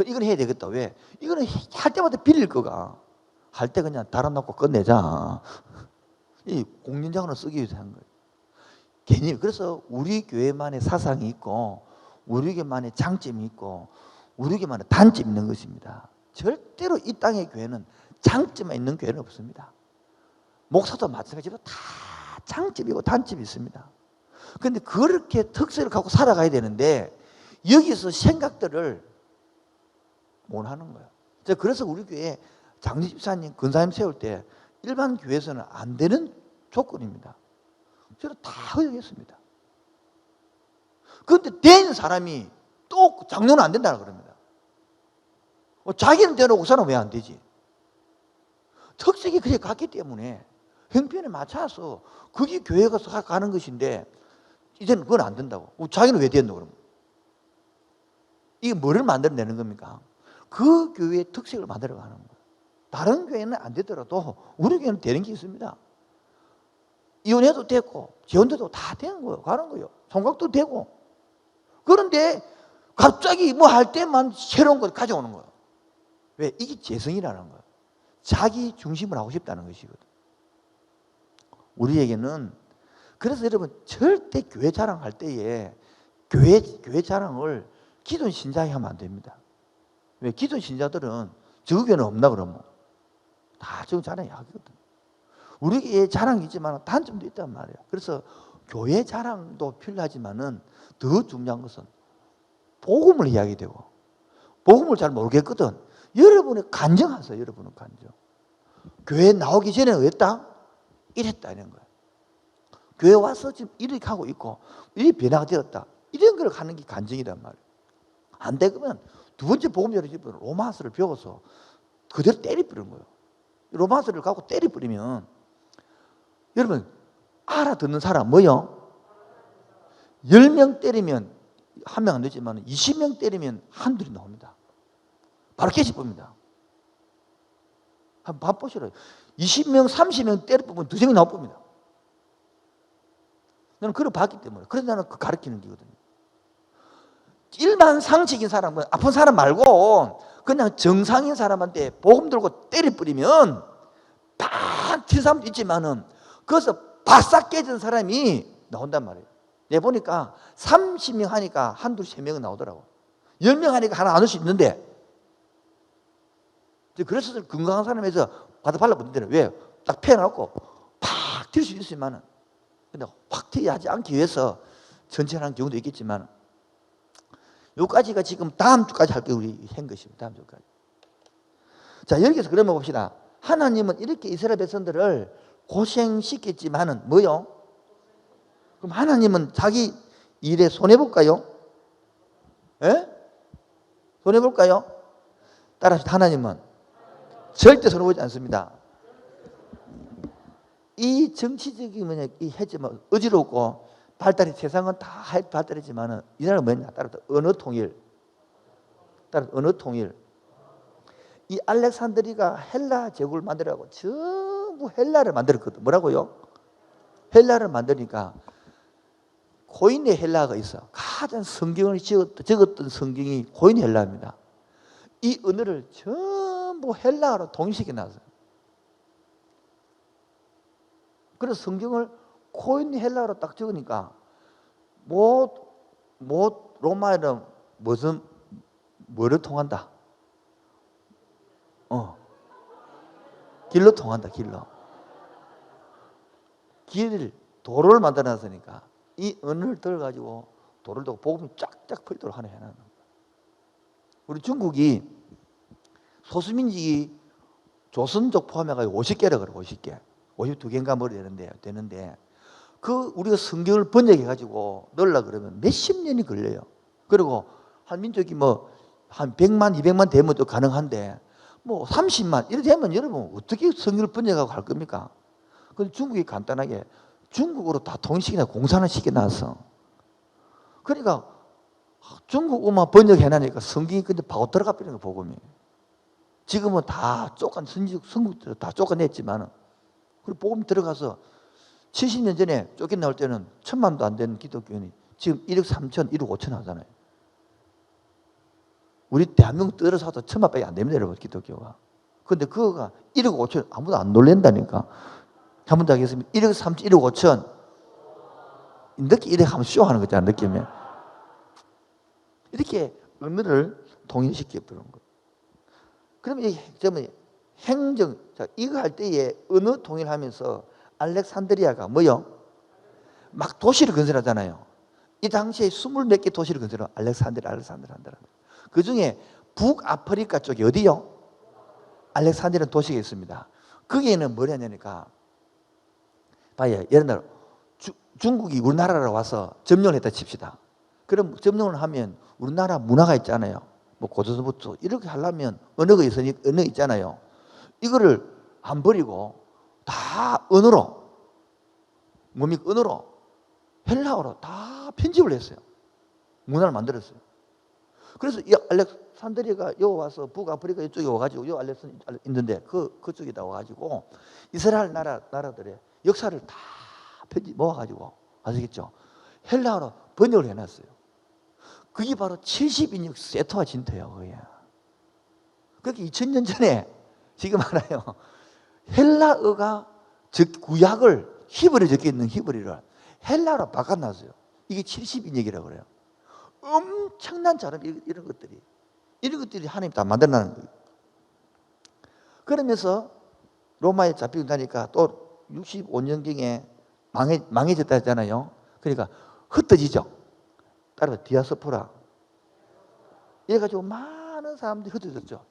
이건 해야 되겠다. 왜? 이거는 할 때마다 빌릴 거가. 할 때 그냥 달아놓고 끝내자. 이 공연장으로 쓰기 위해서 한 거예요. 괜히. 그래서 우리 교회만의 사상이 있고 우리 교회만의 장점이 있고 우리 교회만의 단점이 있는 것입니다. 절대로 이 땅의 교회는 장점만 있는 교회는 없습니다. 목사도 마찬가지로 다 장점이고 단점이 있습니다. 그런데 그렇게 특색을 갖고 살아가야 되는데 여기서 생각들을 못 하는 거예요. 그래서 우리 교회 장집사님, 근사님 세울 때 일반 교회에서는 안 되는 조건입니다. 저는 다 허용했습니다. 그런데 된 사람이 또 장로는 안 된다고 그럽니다. 자기는 되놓고 사람 왜 안 되지? 특색이 그렇게 같기 때문에 형편에 맞춰서 그게 교회가 가는 것인데 이제는 그건 안 된다고. 자기는 왜 됐노 그러면? 이게 뭐를 만들어내는 겁니까? 그 교회의 특색을 만들어가는 거예요. 다른 교회는 안 되더라도 우리 교회는 되는 게 있습니다. 이혼해도 되고 재혼돼도 다 되는 거예요. 가는 거예요. 총각도 되고. 그런데 갑자기 뭐 할 때만 새로운 걸 가져오는 거예요. 왜? 이게 재성이라는 거예요. 자기 중심을 하고 싶다는 것이거든. 우리에게는 그래서 여러분 절대 교회 자랑할 때에 교회 자랑을 기존 신자에 하면 안 됩니다. 왜? 기존 신자들은 저 교회는 없나 그러면 다 저 자랑이 하거든. 우리에게 자랑이 있지만 단점도 있단 말이에요. 그래서 교회 자랑도 필요하지만은 더 중요한 것은 복음을 이야기되고 복음을 잘 모르겠거든. 여러분이 간증하세요. 여러분은 간증. 교회 나오기 전에 어땠다? 이랬다 이런 거예요. 교회 와서 지금 이렇게 하고 있고 이 변화가 되었다. 이런 걸 하는 게 간증이란 말이에요. 안 되면 두 번째 복음 전해집은 로마서를 배워서 그대로 때려버리는 거예요. 로마서를 갖고 때려버리면 여러분 알아듣는 사람 뭐요? 10명 때리면 한 명 안 되지만 20명 때리면 한둘이 나옵니다. 바로 깨집니다. 한번 봐보시라요. 20명, 30명 때려보면 두세 명이 나올 겁니다. 나는 그걸 봤기 때문에. 그래서 나는 그 가르치는 거거든요. 일반 상식인 사람은 아픈 사람 말고 그냥 정상인 사람한테 복음 들고 때려버리면 팍 튀는 사람도 있지만은 거기서 바싹 깨진 사람이 나온단 말이에요. 내가 보니까 30명 하니까 한두 세 명은 나오더라고. 10명 하니까 하나 안 올 수 있는데 그래서 건강한 사람에서 받아 발라붙는 데는 왜? 딱 패놓고 팍 튈 수 있으면은 근데 확 튀지 않기 위해서 전체를 하는 경우도 있겠지만 여기까지가 지금 다음 주까지 할 게 우리 한 것입니다. 다음 주까지. 자, 여기서 그러면 봅시다. 하나님은 이렇게 이스라엘 백성들을 고생시켰지만은 뭐요? 그럼 하나님은 자기 일에 손해볼까요? 예? 손해볼까요? 따라서 하나님은 절대 손해보지 않습니다. 이 정치적인 이 해지만 어지럽고 발달이 세상은 다 발달했지만은 이 나라는 뭐냐? 따라서 언어 통일. 따라서 언어 통일. 이 알렉산드리가 헬라 제국을 만들어가고 전부 헬라를 만들었거든. 뭐라고요? 헬라를 만드니까 고인의 헬라가 있어. 가장 성경을 적었던 성경이 고인의 헬라입니다. 이 언어를 전부 헬라어로 통일시켜 놨어요. 그래서 성경을 고인의 헬라어로 딱 적으니까 로마에는 무슨 뭐를 통한다? 길로 통한다. 길을 도로를 만들어 놨으니까 이 언어를 들어가지고 도로를 두고 복음이 쫙쫙 풀도록 하나 해놨는 거예요. 우리 중국이 소수민족이 조선족 포함해가지고 50개라 그래요. 50개. 52개인가 뭐 되는데 그 우리가 성경을 번역해가지고 넣으려고 그러면 몇십 년이 걸려요. 그리고 한 민족이 뭐 한 100만, 200만 되면 또 가능한데 뭐 30만 이렇게 되면 여러분 어떻게 성경을 번역하고 갈 겁니까? 근데 중국이 간단하게 중국어로 다 통일시키나 공산을 시켜놨어. 그러니까 중국어만 번역해놔니까 성경이 근데 바로 들어가 버리는 거 복음이. 지금은 다 성국들 다 쫓아냈지만은 그리고 복음 들어가서 70년 전에 쫓겨나올 때는 1000만도 안 되는 기독교인이 지금 1억 3천, 1억 5천 하잖아요. 우리 대한민국 떨어져도 1000만밖에 안 됩니다, 여러분, 기독교가. 근데 그거가 1억 5천 아무도 안 놀랜다니까. 한 번 더 하겠습니다. 1억 3천, 1억 5천. 느낌 이렇게 하면 쇼하는 거잖아, 느낌에. 이렇게 언어를 통일시켜 버리는 거예요. 그러면 행정, 자, 이거 할 때에 언어 통일하면서 알렉산드리아가 뭐요? 막 도시를 건설하잖아요. 이 당시에 20몇 개 도시를 건설하고 알렉산드리아. 그 중에 북아프리카 쪽이 어디요? 알렉산드리아 도시가 있습니다. 거기에는 뭐냐니까, 봐요. 예를 들어 중국이 우리나라로 와서 점령을 했다 칩시다. 그럼 점령을 하면 우리나라 문화가 있잖아요. 뭐 고조선부터 이렇게 하려면 언어가 있잖아요. 이거를 안 버리고 다 언어로, 뭡니까? 언어로, 헬라어로 다 편집을 했어요. 문화를 만들었어요. 그래서 이 알렉산드리아가 여기 와서 북아프리카 이쪽에 와가지고 요 알렉산드리아 있는데 그쪽에다 와가지고 이스라엘 나라들의 역사를 다 편집 모아가지고, 아시겠죠? 헬라어로 번역을 해놨어요. 그게 바로 70인역 세토와 진토예요. 그게. 그렇게 2000년 전에 지금 알아요. 헬라어가 구약을 히브리에 적혀 있는 히브리를 헬라어로 바꿔놨어요. 이게 70인역이라고 그래요. 엄청난 자람, 이런 것들이 하나님 다 만들어놨는 거예요. 그러면서 로마에 잡히고 나니까 또 65년경에 망해졌다 했잖아요. 그러니까 흩어지죠. 따라서 디아스포라. 이래가지고 많은 사람들이 흩어졌죠.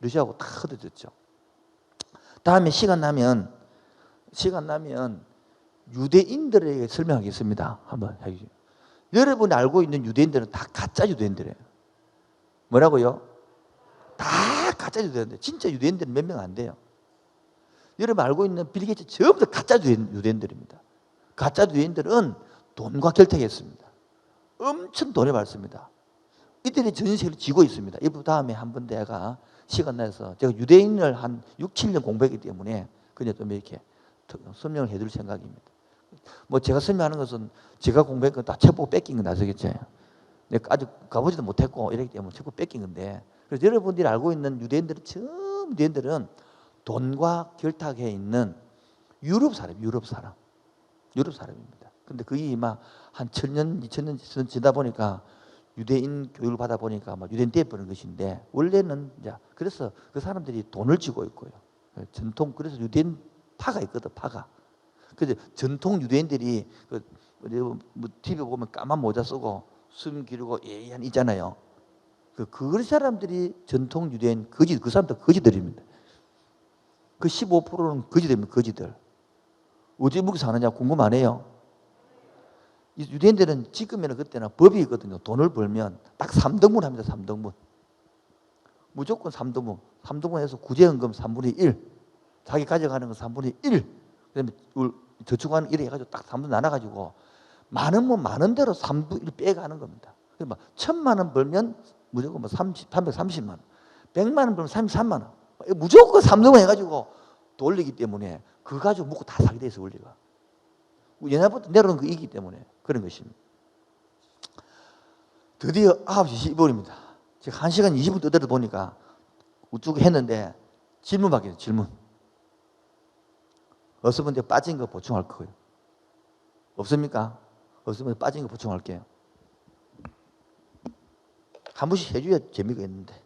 러시아하고 다 흩어졌죠. 다음에 시간 나면 유대인들에게 설명하겠습니다. 한번 해주세요. 여러분이 알고 있는 유대인들은 다 가짜 유대인들이에요. 뭐라고요? 다 가짜 유대인들. 진짜 유대인들은 몇 명 안 돼요. 여러분 알고 있는 빌 게이츠 전부 다 가짜 유대인들입니다. 가짜 유대인들은 돈과 결탁했습니다. 엄청 돈을 받습니다. 이들이 전 세계를 쥐고 있습니다. 이 다음에 한번 내가 시간 내서 제가 유대인을 한 6, 7년 공부했기 때문에 그냥 좀 이렇게 설명을 해드릴 생각입니다. 뭐 제가 설명하는 것은 제가 공부한 건 다 책 보고 뺏긴 건 아시겠죠? 내가 아직 가보지도 못했고 이렇기 때문에 책 보고 뺏긴 건데, 그래서 여러분들이 알고 있는 유대인들은 돈과 결탁해 있는 유럽 사람입니다. 근데 그게 막 한 1000년, 2000년 지다 보니까 유대인 교육을 받아 보니까 막 유대인 되어버린 것인데, 원래는 이제 그래서 그 사람들이 돈을 쥐고 있고요. 전통, 그래서 유대인 파가 있거든, 파가. 그래서 전통 유대인들이 뭐 TV 보면 까만 모자 쓰고 숨 기르고 예의한 있잖아요. 그 사람들이 전통 유대인 그 사람들 거지들입니다. 그 15%는 거지들입니다, 거지들. 어디 묵이 사느냐 궁금 안 해요? 유대인들은 지금이나 그때나 법이 있거든요. 돈을 벌면 딱 3등분 합니다. 3등분. 무조건 3등분. 3등분해서 구제연금 3분의 1. 자기 가져가는 건 3분의 1. 그다음에 저축하는 1 해가지고 딱 3분 나눠가지고 많은 대로 3분의 1 빼가는 겁니다. 그러니까 1000만 원 벌면 무조건 330만 원. 100만 원 벌면 33만 원. 무조건 3등분 해가지고 돌리기 때문에 그거 가지고 먹고 다 사게 돼 있어, 원리가. 옛날부터 내려오는 거 이기 때문에 그런 것입니다. 드디어 9시 12분입니다. 제가 1시간 20분 떠들어 보니까 우뚝 했는데 질문 받겠어요. 질문. 없으면 빠진 거 보충할 거예요. 없습니까? 없으면 빠진 거 보충할게요. 한 번씩 해줘야 재미가 있는데.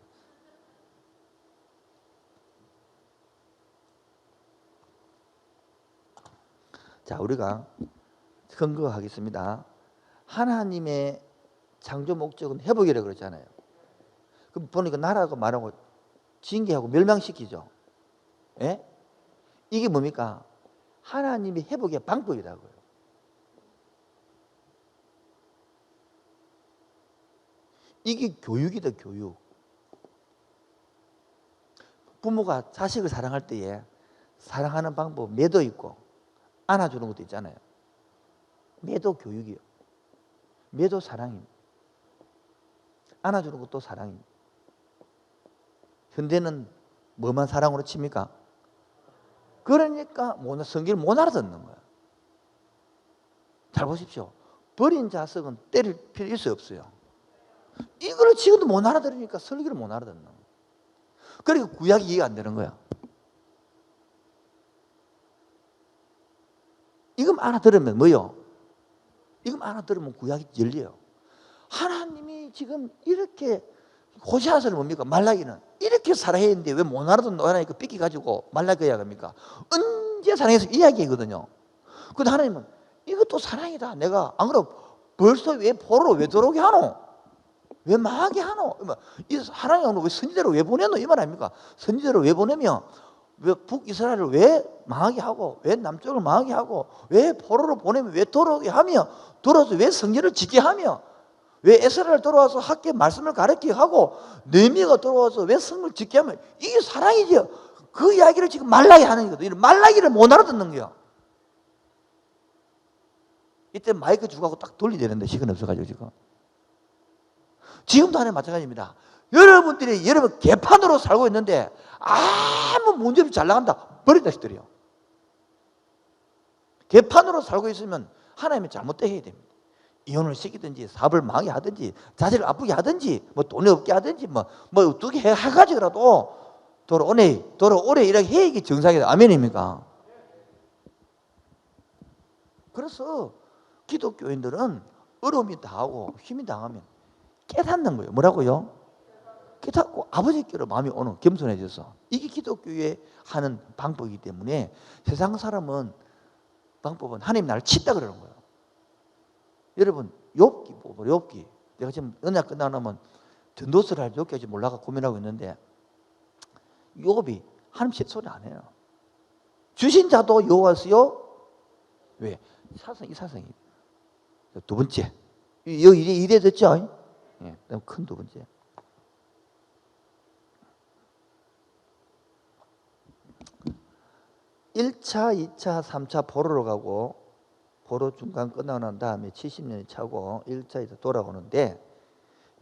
자, 우리가 근거하겠습니다. 하나님의 창조 목적은 회복이라고 그랬잖아요. 그럼 보니까 나라고 말하고 징계하고 멸망시키죠. 예? 이게 뭡니까? 하나님의 회복의 방법이라고요. 이게 교육이다, 교육. 부모가 자식을 사랑할 때에 사랑하는 방법 매도 있고 안아주는 것도 있잖아요. 매도 교육이요. 매도 사랑입니다. 안아주는 것도 사랑입니다. 현대는 뭐만 사랑으로 칩니까? 그러니까 성경을 못 알아듣는 거예요. 잘 보십시오. 버린 자석은 때릴 필요 있어요, 없어요? 이거를 지금도 못 알아들으니까 설교를 못 알아듣는 거예요. 그러니까 구약이 이해가 안 되는 거야. 이건 알아들으면 뭐요? 이건 알아들으면 구약이 열려요. 하나님이 지금 이렇게 호세아서는 뭡니까? 말라기는 이렇게 그렇게 사랑해야 되는데 왜 못 알아듣는 하나니까 삐끼가지고 말라겨야 합니까? 언제 사랑해서 이야기하거든요. 근데 하나님은 이것도 사랑이다. 내가 안 그럼 벌써 왜 포로로 왜 들어오게 하노? 왜 망하게 하노? 이 하나님은 왜 선지자를 왜 보내노? 이 말 아닙니까? 선지자를 왜 보내면 왜 북이스라엘을 왜 망하게 하고 왜 남쪽을 망하게 하고 왜 포로로 보내면 왜 돌아오게 하며 돌아와서 왜 성전을 짓게 하며 왜 에스라엘 돌아와서 학교에 말씀을 가르치게 하고 느헤미야가 돌아와서 왜 성을 짓게 하면 이게 사랑이죠. 그 이야기를 지금 말라기 하는 거거든요. 말라기를 못 알아듣는 거야. 이때 마이크 주고 딱 돌리야 되는데 시간 없어가지고 지금도 하나 마찬가지입니다. 여러분들이 여러분 개판으로 살고 있는데 아무 문제 없이 잘 나간다. 버린다 싶더래요. 개판으로 살고 있으면 하나님이 잘못되게 해야 됩니다. 이혼을 시키든지 사업을 망하게 하든지 자식을 아프게 하든지 뭐 돈이 없게 하든지 뭐 어떻게 해가지고라도 오래 일하게 해야 이게 정상이다. 아멘입니까? 그래서 기독교인들은 어려움이 당하고 힘이 당하면 깨닫는 거예요. 뭐라고요? 깨닫고 아버지께로 마음이 오는, 겸손해져서. 이게 기독교에 하는 방법이기 때문에 세상 사람은 방법은 하나님 나를 친다 그러는 거예요. 여러분 욥기 보고 욥기, 내가 지금 언약 끝나고 나면 전도서를 할 욥기 아직 몰라가 고민하고 있는데 욥이 하나님 소리 안 해요. 주신 자도 여호와시요. 왜? 이 사성이 두 번째 여기 이래 됐죠? 예, 큰 두 번째. (1차) (2차) (3차) 포로로 가고 포로 중간 끝나고 난 다음에 70년이 차고 1차 2차 돌아오는데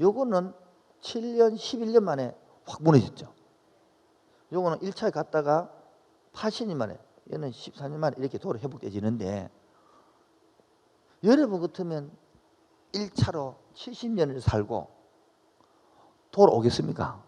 요거는 7년 11년 만에 확 무너졌죠. 요거는 1차에 갔다가 80년 만에, 얘는 14년 만에 이렇게 도로 회복되지는데, 여러분 같으면 1차로 70년을 살고 돌아오겠습니까?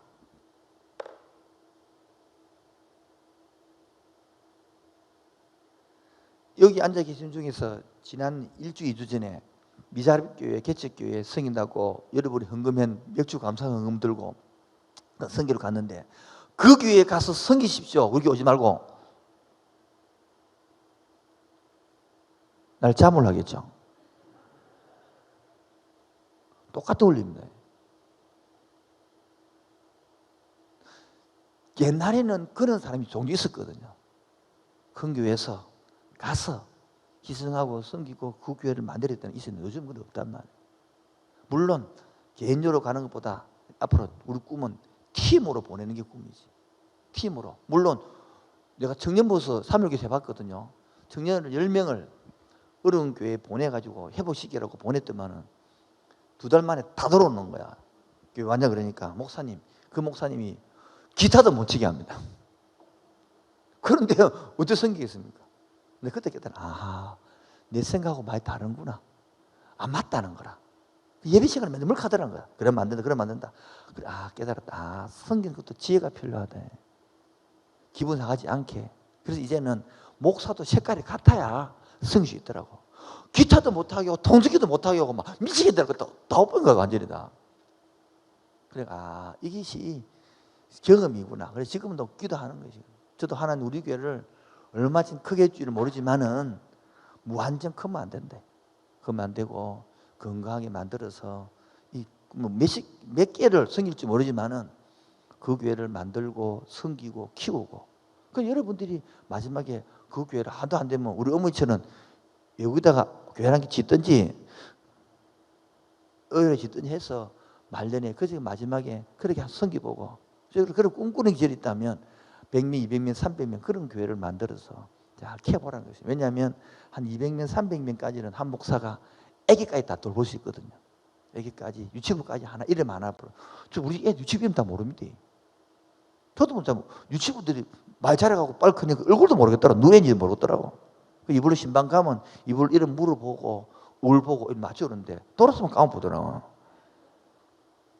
여기 앉아 계신 중에서 지난 1주 2주 전에 미자립교회 개척교회 성인다고 여러분이 헌금한 맥주 감사 헌금 들고 성교를 갔는데, 그 교회에 가서 섬기십시오. 거기 오지 말고. 날 잠을 하겠죠. 똑같은 원리입니다. 옛날에는 그런 사람이 종종 있었거든요. 큰 교회에서 가서 희생하고 섬기고 그 교회를 만들었을 때는 있었는데 요즘은 그런 없단 말이에요. 물론 개인적으로 가는 것보다 앞으로 우리 꿈은 팀으로 보내는 게 꿈이지. 팀으로. 물론 내가 청년부서 3.1개 해봤거든요. 청년을 10명을 어려운 교회에 보내가지고 회복시키라고 보냈더만은 2달 만에 다 돌아오는 거야. 교회 완전. 그러니까 그 목사님이 기타도 못 치게 합니다. 그런데 어떻게 섬기겠습니까? 근데 그때 깨달아, 내 생각하고 많이 다른구나. 맞다는 거라. 예배 시간에 맨날 물카더라는 거야. 그러면 안 된다, 그러면 안 된다. 그래, 깨달았다. 섬기는 것도 지혜가 필요하다. 기분 상하지 않게. 그래서 이제는 목사도 색깔이 같아야 섬길 수 있더라고. 기타도 못하게 하고 통지기도 못하게 하고 막 미치겠다고 다 엎은 거야, 완전히 다. 그래, 이것이 경험이구나. 그래서 지금도 기도하는 거지. 저도 하나님 우리 교회를 얼마쯤 크게 할지는 모르지만은 무한정 크면 안 된대. 크면 안 되고 건강하게 만들어서 몇 개를 섬길지 모르지만은 그 교회를 만들고 섬기고 키우고. 그 여러분들이 마지막에 그 교회를 하도 안 되면 우리 어머니처럼 여기다가 교회란 게 짓든지 의뢰 짓든지 해서 말년에 그저 마지막에 그렇게 섬기보고, 그런 꿈꾸는 기절이 있다면 100명, 200명, 300명 그런 교회를 만들어서 잘 키워보라는 것이죠. 왜냐하면 한 200명, 300명까지는 한 목사가 애기까지 다 돌볼 수 있거든요. 애기까지, 유치부까지 이름 하나 불러. 우리 애 유치부 이름 다 모릅니다. 저도 못 잡고 유치부들이 말 잘해가고 빨리 크니까 얼굴도 모르겠더라. 누구인지 모르겠더라고. 이불로 신방 가면 이불 이름 물어보고 울 보고 맞추는데 돌았으면 까먹보더라고.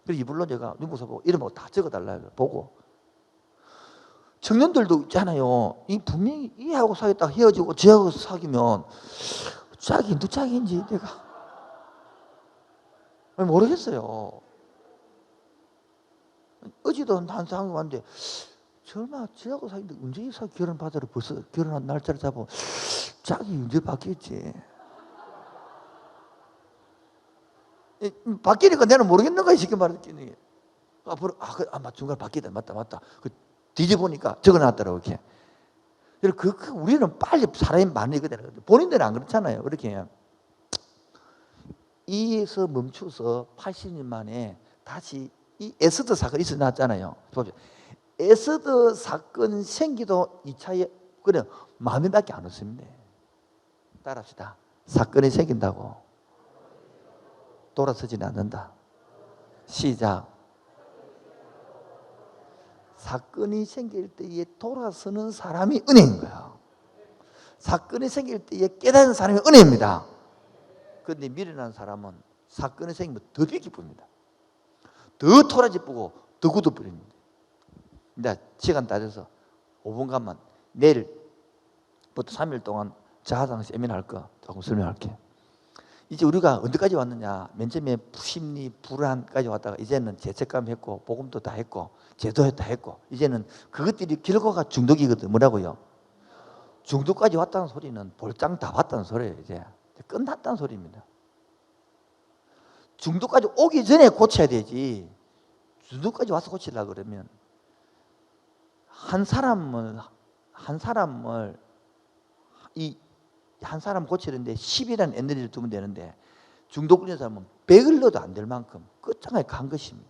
그래서 이불로 제가 눈부서 보고 이름 다 적어달라 보고. 청년들도 있잖아요. 이 분명히 이하고 사귀었다가 헤어지고 저하고 사귀면 짝이 짝인지 내가 모르겠어요. 어제도 한 상황이 왔는데 설마 저하고 사귀는데 언제 이사 결혼 받으러 벌써 결혼한 날짜를 잡고 자기 언제 바뀌었지? 바뀌니까 내는 모르겠는 거야 쉽게 말했더니 앞으로 중간에 바뀌다 맞다 그 뒤져보니까 적어놨더라고 이렇게. 우리는 빨리 사람이 많이 거든. 본인들은 안 그렇잖아요. 그렇게 이에서 멈춰서 80년 만에 다시 이 에스더 사건이 있어났잖아요. 에스더 사건 생기도 2차에 그래 마음밖에 안 없습니다. 따라합시다. 사건이 생긴다고 돌아서지는 않는다. 시작. 사건이 생길 때에 돌아서는 사람이 은혜인 거야. 사건이 생길 때에 깨닫는 사람이 은혜입니다. 그런데 미련한 사람은 사건이 생기면 더 기쁩니다. 더 토라지쁘고 더 굳어버립니다. 이제 시간 따져서 5분간만 내일부터 3일 동안 자아상 세미나 할 거 조금 설명할게. 이제 우리가 언제까지 왔느냐? 맨 처음에 심리 불안까지 왔다가 이제는 죄책감 했고 복음도 다 했고 제도 다 했고 이제는 그것들이 결과가 중독이거든. 뭐라고요? 중독까지 왔다는 소리는 볼장 다 왔다는 소리예요. 이제 끝났다는 소리입니다. 중독까지 오기 전에 고쳐야 되지. 중독까지 와서 고치려고 그러면 한 사람 고치는데 10이라는 에너지를 두면 되는데 중독 걸린 사람은 100을 넣어도 안 될 만큼 끝장에 간 것입니다.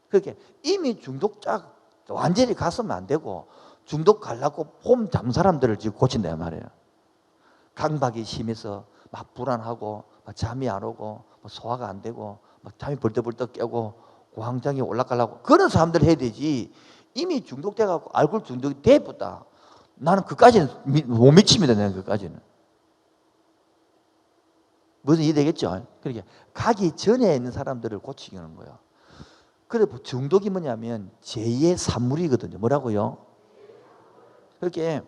그렇게 이미 중독자 완전히 갔으면 안 되고 중독 가려고 폼 잡은 사람들을 지금 고친다 말이에요. 강박이 심해서 막 불안하고 막 잠이 안 오고 막 소화가 안 되고 막 잠이 벌떡벌떡 깨고 고황장에 올라가려고 그런 사람들 해야 되지. 이미 중독돼갖고 알코올 중독이 돼부다. 나는 그까지는 못 미칩니다. 내가 그까지는. 무슨 이해되겠죠? 그러니까 가기 전에 있는 사람들을 고치는 거예요. 그래 중독이 뭐냐면 제2의 산물이거든요. 뭐라고요? 그렇게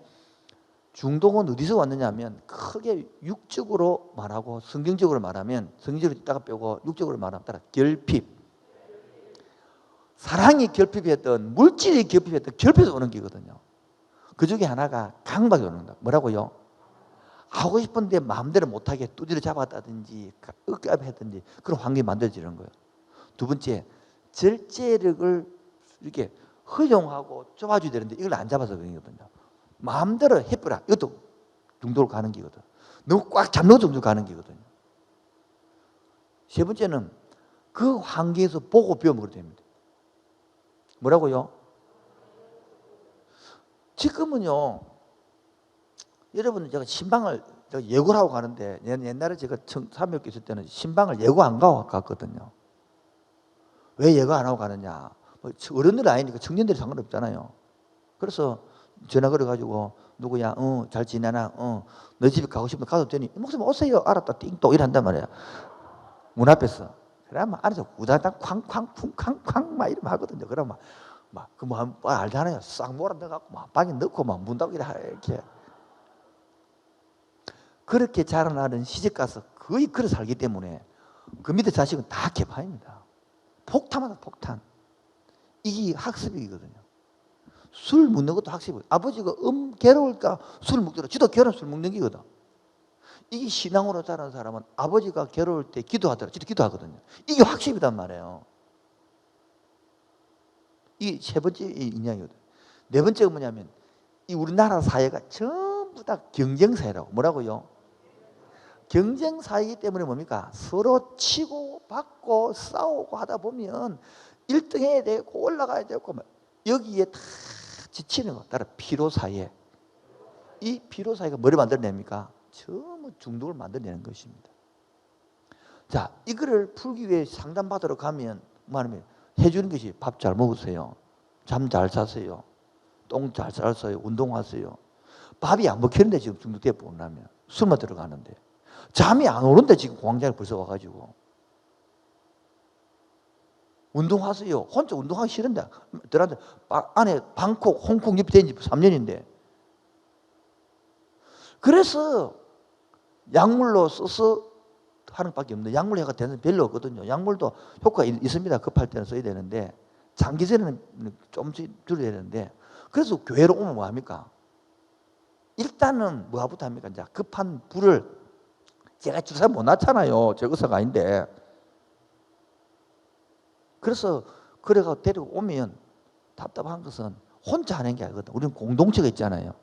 중독은 어디서 왔느냐 하면 크게 육적으로 말하고 성경적으로 말하면 성경적으로 있다가 빼고 육적으로 말하면 따라 결핍. 사랑이 결핍했던 물질이 결핍했던 결핍에서 오는 게거든요. 그 중에 하나가 강박이 오는 거다. 뭐라고요? 하고 싶은데 마음대로 못하게 두드려 잡았다든지 억압했든지 그런 환경이 만들어지는 거예요. 두 번째, 절제력을 이렇게 허용하고 좁아줘야 되는데 이걸 안 잡아서 그런 거거든요. 마음대로 해버라. 이것도 중독으로 가는 거거든. 너무 꽉 잡는 정도 가는 거거든요. 세 번째는 그 환경에서 보고 배워먹어야 됩니다. 뭐라고요? 지금은요, 여러분 제가 신방을 예고를 하고 가는데 옛날에 제가 사명교회 있을 때는 신방을 예고 안 가고 갔거든요. 왜 예고 안 하고 가느냐? 어른들 아니니까 청년들이 상관없잖아요. 그래서 전화 걸어가지고 누구야? 잘 지내나? 너 집에 가고 싶으면 가도 되니? 목사님 오세요. 알았다. 띵동 이런단 말이야. 문 앞에서. 그러면 안에서 우다당 쾅쾅 쿵쾅쾅 막 이러면 하거든요. 그러면 알잖아요. 싹 몰아넣어갖고 막 방에 넣고 막 문 닫고 이렇게. 그렇게 자라나는 시집 가서 거의 그래 살기 때문에 그 밑에 자식은 다 개파입니다. 폭탄마다 폭탄. 이게 학습이거든요. 술 먹는 것도 학습이에요. 아버지가 괴로울까 술 먹더라. 지도 괴로운 술 먹는 게거든. 이게 신앙으로 자란 사람은 아버지가 괴로울 때 기도하더라. 지도 기도하거든요. 이게 학습이단 말이에요. 이게 세 번째 인양이거든. 네 번째가 뭐냐면 이 우리나라 사회가 전부 다 경쟁사회라고. 뭐라고요? 경쟁사회이기 때문에 뭡니까? 서로 치고 받고 싸우고 하다 보면 1등 해야 되고 올라가야 되고 여기에 다 지치는 거 따라 피로사회. 이 피로사회가 뭐를 만들어냅니까? 전부 중독을 만들어내는 것입니다. 자, 이거를 풀기 위해 상담받으러 가면 뭐하냐면 해주는 것이 밥 잘 먹으세요. 잠 잘 자세요. 똥 잘 싸세요. 운동하세요. 밥이 안 먹히는데 지금 중독돼 보려면 술만 들어가는데 잠이 안 오는데 지금 공황장애 벌써 와가지고 운동하세요. 혼자 운동하기 싫은데 들한테 안에 방콕, 홍콩 옆에 된 지 3년인데 그래서 약물로 써서 하는 것밖에 없는데 약물 해가 되는 별로 없거든요. 약물도 효과가 있습니다. 급할 때는 써야 되는데 장기전에는 좀 줄여야 되는데, 그래서 교회로 오면 뭐합니까? 일단은 뭐부터 합니까? 이제 급한 불을, 제가 주사 못 놨잖아요. 저 의사가 아닌데. 그래서 그래가 데리고 오면 답답한 것은 혼자 하는 게 아니거든. 우리는 공동체가 있잖아요.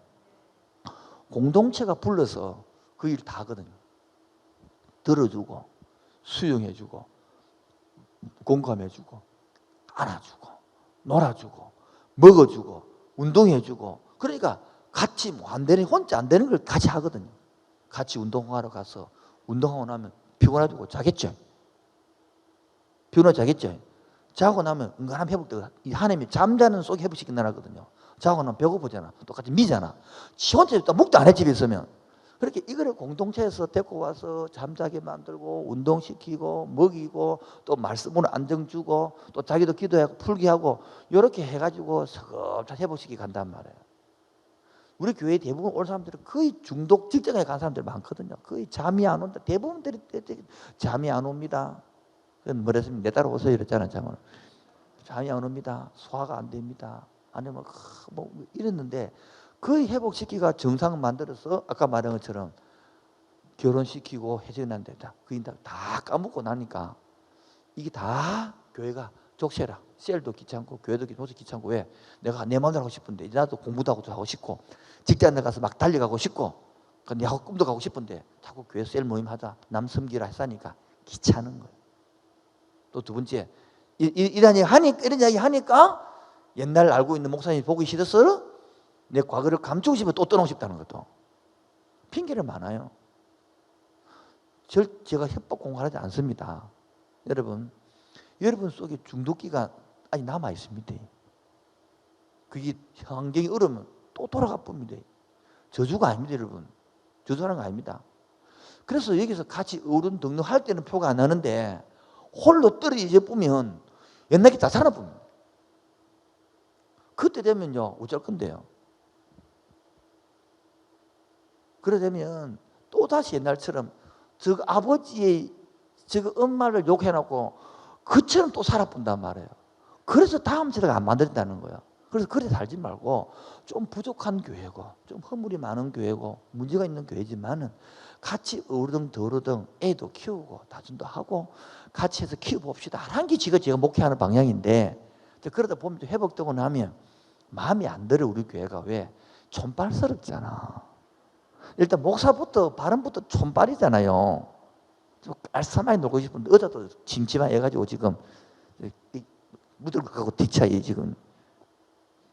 공동체가 불러서 그 일 다 하거든요. 들어주고, 수용해주고, 공감해주고, 안아주고, 놀아주고, 먹어주고, 운동해주고. 그러니까 같이 뭐 안 되는, 혼자 안 되는 걸 같이 하거든요. 같이 운동하러 가서 운동하고 나면 피곤해지고 자겠죠. 피곤해 자겠죠. 자고 나면 은근한 회복되고, 하나님이 잠자는 속에 회복시킨 나라거든요. 자고 나면 배고프잖아. 똑같이 미잖아. 지 혼자 있다 묵도 안 해, 집에 있으면. 그렇게 이거를 공동체에서 데리고 와서 잠자게 만들고, 운동시키고, 먹이고, 또 말씀으로 안정 주고, 또 자기도 기도하고 풀게 하고, 이렇게 해가지고 서급차 회복시키 간단 말이에요. 우리 교회 대부분 올 사람들은 거의 중독 직전에 간 사람들 많거든요. 거의 잠이 안 온다. 대부분들이 잠이 안 옵니다. 뭐랬으면 내 따라오세요 이랬잖아요. 잠이 안 옵니다. 소화가 안 됩니다. 아니면 뭐 이랬는데, 거의 회복시키가 정상 만들어서 아까 말한 것처럼 결혼시키고 해전한데 그 인다 다 까먹고 나니까 이게 다 교회가 족쇄라. 셀도 귀찮고 교회도 귀찮고. 왜? 내가 내 마음대로 하고 싶은데, 나도 공부도 하고 싶고 직장에 가서 막 달려가고 싶고 내 꿈도 가고 싶은데 자꾸 교회 셀 모임 하자, 남 섬기라 했으니까 귀찮은 거예요. 또 두 번째, 이런 이야기 하니까 옛날 알고 있는 목사님이 보기 싫어서 내 과거를 감추고 싶어 또 떠나고 싶다는 것도 핑계를 많아요. 제가 협박 공갈하지 않습니다. 여러분 속에 중독기가 아직 남아 있습니다. 그게 환경이 얼으면 또 돌아가 봅니다. 저주가 아닙니다, 여러분. 저주하는 거 아닙니다. 그래서 여기서 같이 어른 등록할 때는 표가 안 나는데 홀로 떨어져 보면 옛날에 다 살아봅니다. 그때 되면요, 어쩔 건데요. 그러려면 또다시 옛날처럼 저 아버지의 저 엄마를 욕해놓고 그처럼 또 살아본단 말이에요. 그래서 다음 세대가 안 만든다는 거예요. 그래서 그래 살지 말고 좀 부족한 교회고 좀 허물이 많은 교회고 문제가 있는 교회지만은 같이 어르등 더르등 애도 키우고 다준도 하고 같이 해서 키워봅시다 하는 게 제가 목회하는 방향인데, 그러다 보면 또 회복되고 나면 마음이 안 들어. 우리 교회가 왜? 촌발스럽잖아. 일단 목사부터 발음부터 촌발이잖아요. 좀 깔쌈하게 놀고 싶은데 어제도 침침한 해가지고 지금 무들고 가고 뒤차이 지금.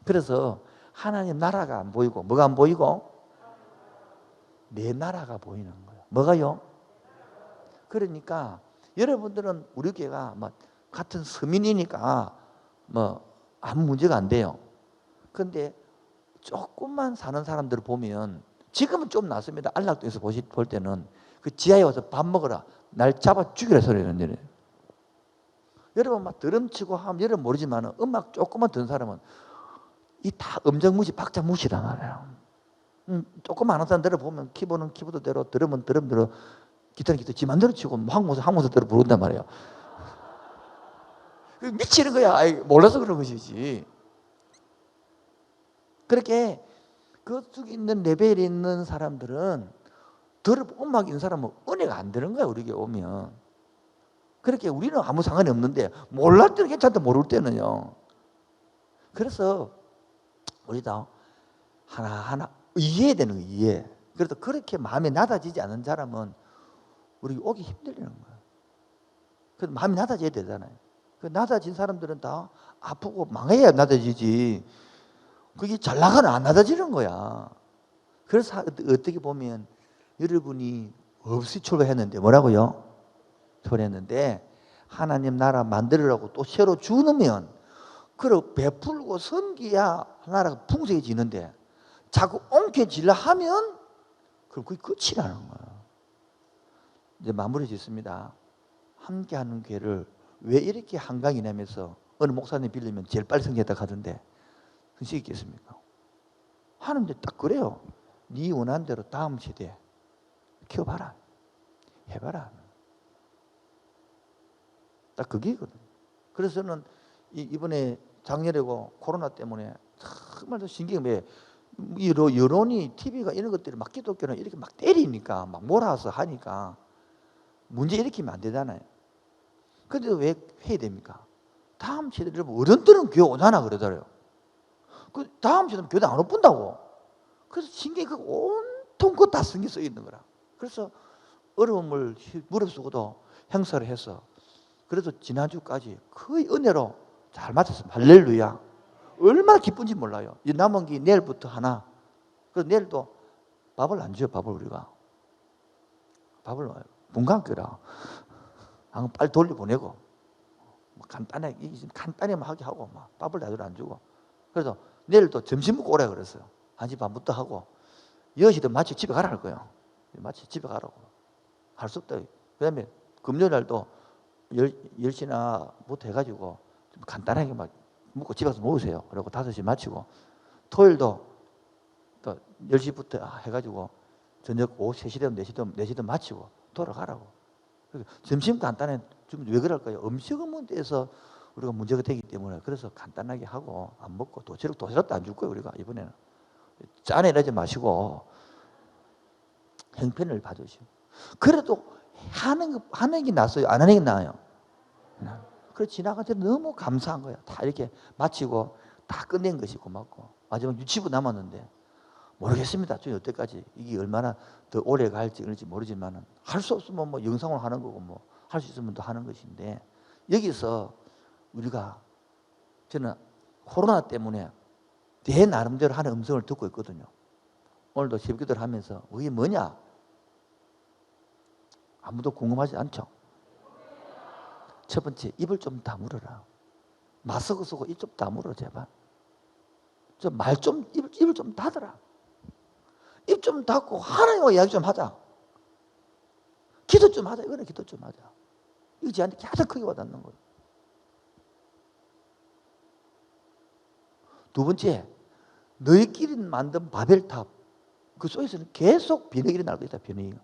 그래서 하나님 나라가 안 보이고 뭐가 안 보이고? 내 나라가 보이는 거예요. 뭐가요? 그러니까 여러분들은 우리 교회가 뭐 같은 서민이니까 뭐 아무 문제가 안 돼요. 그런데 조금만 사는 사람들을 보면 지금은 좀 낫습니다. 안락동에서 볼 때는 그 지하에 와서 밥 먹어라, 날 잡아 죽이라 소리를 내려요. 여러분 막 드럼치고 하면 여러분 모르지만 음악 조금만 듣는 사람은 이 다 음정무시 박자무시란 말이에요. 조금 아는 사람들을 보면 키보드는 키보드대로, 드럼은 드럼대로, 기타는 기타 지 맘대로 치고 항모서대로 부른단 말이에요. 미치는 거야. 몰라서 그런 것이지. 그렇게 그쪽에 있는 레벨에 있는 사람들은 음악 있는 사람은 은혜가 안 되는 거야. 우리에게 오면. 그렇게 우리는 아무 상관이 없는데 몰랄 때는 괜찮다, 모를 때는요. 그래서 우리도 하나하나 이해해야 되는 거예요. 이해. 그래도 그렇게 마음이 낮아지지 않은 사람은 우리 오기 힘들다는 거예요. 그래서 마음이 낮아져야 되잖아요. 그 낮아진 사람들은 다 아프고 망해야 낮아지지. 그게 잘 나가는 안 낮아지는 거야. 그래서 어떻게 보면 여러분이 없이 출발했는데 뭐라고요? 출발했는데 하나님 나라 만들으라고 또 새로 주면 그걸 베풀고 섬기야 나라가 풍성해지는데 자꾸 엉켜질라 하면 그럼 그게 끝이라는 거야. 이제 마무리 짓습니다. 함께하는 교회를 왜 이렇게 한강이냐면서 어느 목사님 빌리면 제일 빨리 성공했다 하던데 그게 있겠습니까? 하는데 딱 그래요. 네 원하는 대로 다음 세대 키워봐라. 해봐라. 딱 그게거든. 그래서는 이번에 작년에고 코로나 때문에 정말 신기한 게 여론이 TV가 이런 것들이 막 기독교는 이렇게 막 때리니까 막 몰아서 하니까 문제 일으키면 안 되잖아요. 근데 왜 회의됩니까? 다음 세대 여러분 어른들은 교회 오잖아 그러더래요. 그 다음 세대는 교회 안 오픈다고. 그래서 신경이 그 온통 그거 다 신경 써 있는 거라. 그래서 어려움을 무릅쓰고도 행사를 해서 그래도 지난주까지 거의 은혜로 잘 마쳤습니다. 할렐루야. 얼마나 기쁜지 몰라요. 이 남은 게 내일부터 하나. 그래서 내일도 밥을 안 줘요. 밥을 우리가. 밥을 분간거라. 빨리 돌려보내고 간단하게 하게 하고 막 밥을 나도 안 주고. 그래서 내일도 점심 먹고 오라 그랬어요. 1시 반부터 하고 10시도 마치 집에 가라 할 거예요. 마치 집에 가라고. 할 수 없다. 그 다음에 금요일 날도 10시나부터 해가지고 좀 간단하게 막 먹고 집에 가서 먹으세요. 그리고 5시 마치고 토요일도 또 10시부터 해가지고 저녁 오후 3시든 4시든 마치고 돌아가라고. 점심 간단해. 왜 그럴까요? 음식은 대해서 우리가 문제가 되기 때문에 그래서 간단하게 하고 안 먹고 도시락도 안 줄 거예요. 우리가 이번에는 짠에 내지 마시고 형편을 봐주시고 그래도 하는 게 낫어요? 안 하는 게 나아요? 그래서 지나갈 때 너무 감사한 거야. 다 이렇게 마치고 다 끝낸 것이 고맙고 마지막 유치부 남았는데 모르겠습니다. 저 여태까지 이게 얼마나 더 오래 갈지 그럴지 모르지만 할 수 없으면 뭐 영상으로 하는 거고 뭐 할 수 있으면 또 하는 것인데 여기서 우리가 저는 코로나 때문에 내 나름대로 하는 음성을 듣고 있거든요. 오늘도 새벽기도를 하면서 이게 뭐냐? 아무도 궁금하지 않죠? 첫 번째, 입을 좀 다물어라. 마스크 쓰고 입 좀 다물어 제발. 입을 좀 닫아라. 입 좀 닫고 하나님과 이야기 좀 하자. 기도 좀 하자. 이거는 기도 좀 하자. 이거 저한테 계속 크게 와닿는 거예요. 두 번째, 너희끼리 만든 바벨탑 그 속에서는 계속 변형이 나고 있다. 변형이.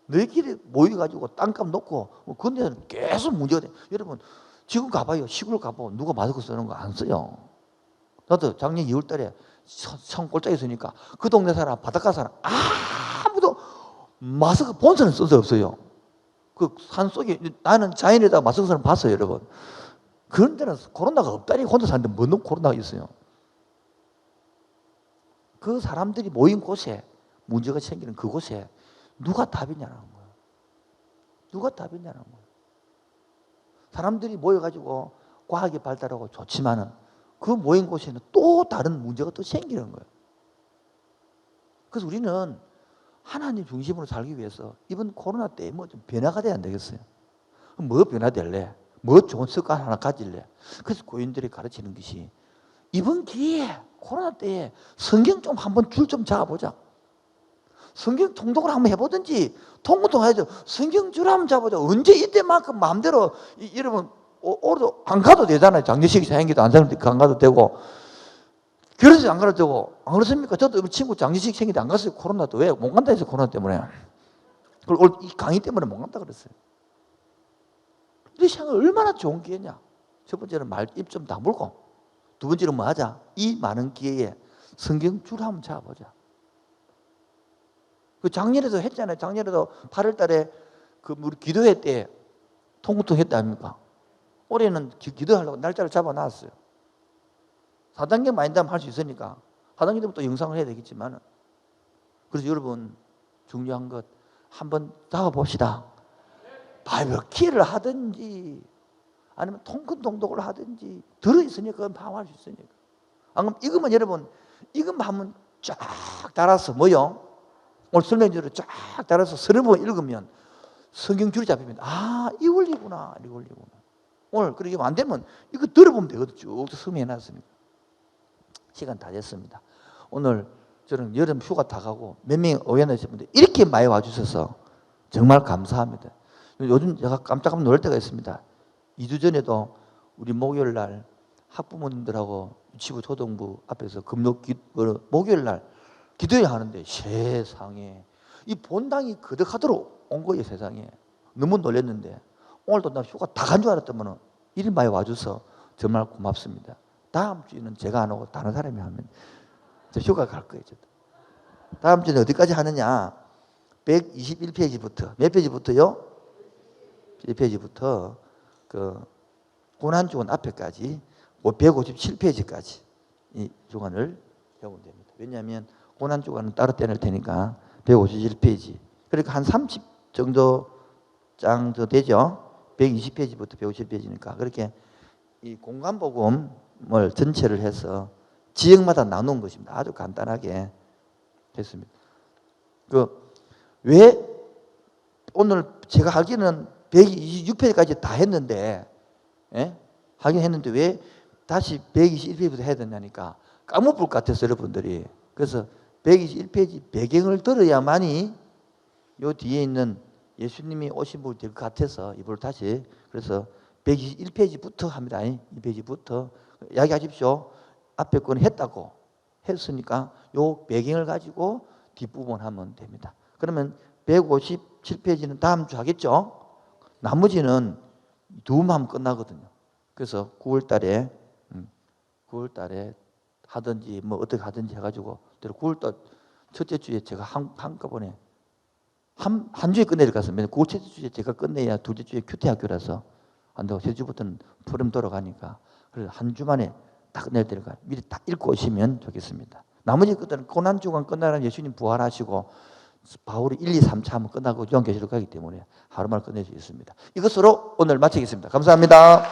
너희끼리 모여가지고 땅값 놓고 그런 데는 계속 문제가 돼. 여러분 지금 가봐요. 시골 가봐. 누가 마스크 쓰는 거 안 써요. 나도 작년 2월 달에 성 꼴짝에 있으니까 그 동네 사람 바닷가 사람 아무도 마스크 본선을 써서 없어요. 그 산속에 나는 자연에다가 마스크 쓰는 봤어요. 여러분. 그런 데는 코로나가 없다니 혼자 사는데 뭐 코로나가 있어요. 그 사람들이 모인 곳에 문제가 생기는 그곳에 누가 답이냐는 거예요. 누가 답이냐는 거예요. 사람들이 모여가지고 과학이 발달하고 좋지만은 그 모인 곳에는 또 다른 문제가 또 생기는 거예요. 그래서 우리는 하나님 중심으로 살기 위해서 이번 코로나 때에 뭐 좀 변화가 돼야 안 되겠어요? 뭐 변화될래? 뭐 좋은 습관 하나 가질래? 그래서 고인들이 가르치는 것이 이번 기회에 코로나 때에 성경 좀 한번 줄 좀 잡아보자. 성경 통독을 한번 해보든지 통독 해야죠. 성경 줄 한번 잡아보자. 언제 이때만큼 마음대로 여러분 올해도 안 가도 되잖아요. 장례식이 생기도 안 가도 되고 결혼식 안 가도 되고 안 그렇습니까? 저도 친구 장례식 생기도 안 갔어요. 코로나도 왜? 못 간다 해서 코로나 때문에. 그리고 이 강의 때문에 못 간다 그랬어요. 이 시간이 얼마나 좋은 기회냐. 첫 번째는 입 좀 다물고 두 번째는 뭐 하자? 이 많은 기회에 성경 줄 한번 잡아보자. 그 작년에도 했잖아요. 작년에도 8월 달에 그 우리 기도회 때 통통 했다 아닙니까? 올해는 기도하려고 날짜를 잡아놨어요. 4단계 마인드하면 할 수 있으니까 4단계 때부터 영상을 해야 되겠지만 그래서 여러분 중요한 것 한번 잡아봅시다. 바이블 키를 하든지 아니면 통큰 통독을 하든지 들어있으니까 그건 방어할 수 있으니까. 안 그러면 이것만 여러분 이것만 한번 쫙 달아서 뭐요? 오늘 설명지를 쫙 달아서 서너 번 읽으면 성경 줄이 잡힙니다. 아, 이 원리구나. 이 원리구나. 오늘 그렇게 안 되면 이거 들어보면 되거든요. 쭉 설명해놨으니까. 시간 다 됐습니다. 오늘 저는 여름 휴가 다 가고 몇 명이 오해하신 분들 이렇게 많이 와주셔서 정말 감사합니다. 요즘 제가 깜짝 놀랄 때가 있습니다. 2주 전에도 우리 목요일 날 학부모님들하고 유치부 초등부 앞에서 목요일 날 기도회 하는데 세상에 이 본당이 거득하도록 온 거예요. 세상에. 너무 놀랐는데 오늘도 나 휴가 다 간 줄 알았더니 이리 많이 와줘서 정말 고맙습니다. 다음 주에는 제가 안 오고 다른 사람이 하면 저 휴가 갈 거예요. 저도. 다음 주는 어디까지 하느냐? 121페이지부터 몇 페이지부터요? 1페이지부터 그 고난주간 앞에까지 157페이지까지 이 주간을 배우면 됩니다. 왜냐하면 고난주간은 따로 떼낼 테니까 157페이지. 그러니까 한 30 정도 장 더 되죠. 120페이지부터 157페이지니까 그렇게 이 공간복음을 전체를 해서 지역마다 나눈 것입니다. 아주 간단하게 했습니다. 왜 오늘 제가 하기는 126페이지까지 다 했는데, 예? 하긴 했는데 왜 다시 121페이지부터 해야 되냐니까 까먹을 것 같아서 여러분들이. 그래서 121페이지 배경을 들어야만이 요 뒤에 있는 예수님이 오신 분이 될 것 같아서 이걸 다시 그래서 121페이지부터 합니다. 이 페이지부터 이야기하십시오. 앞에 거는 했다고 했으니까 요 배경을 가지고 뒷부분 하면 됩니다. 그러면 157페이지는 다음 주 하겠죠? 나머지는 두음 하면 끝나거든요. 그래서 9월 달에 하든지 뭐 어떻게 하든지 해가지고 9월달 첫째 주에 제가 한꺼번에 한 주에 끝내야 될 것 같습니다. 9월 첫째 주에 제가 끝내야 둘째 주에 큐티 학교라서 안 되고 세 주부터는 프롬 돌아가니까 그래서 한 주 만에 다 끝내야 될 것 같아요. 미리 다 읽고 오시면 좋겠습니다. 나머지 것들은 고난주간 끝나는 예수님 부활하시고 바울이 1, 2, 3차 하면 끝나고 요한계시록 가기 때문에 하루만 끝낼 수 있습니다. 이것으로 오늘 마치겠습니다. 감사합니다.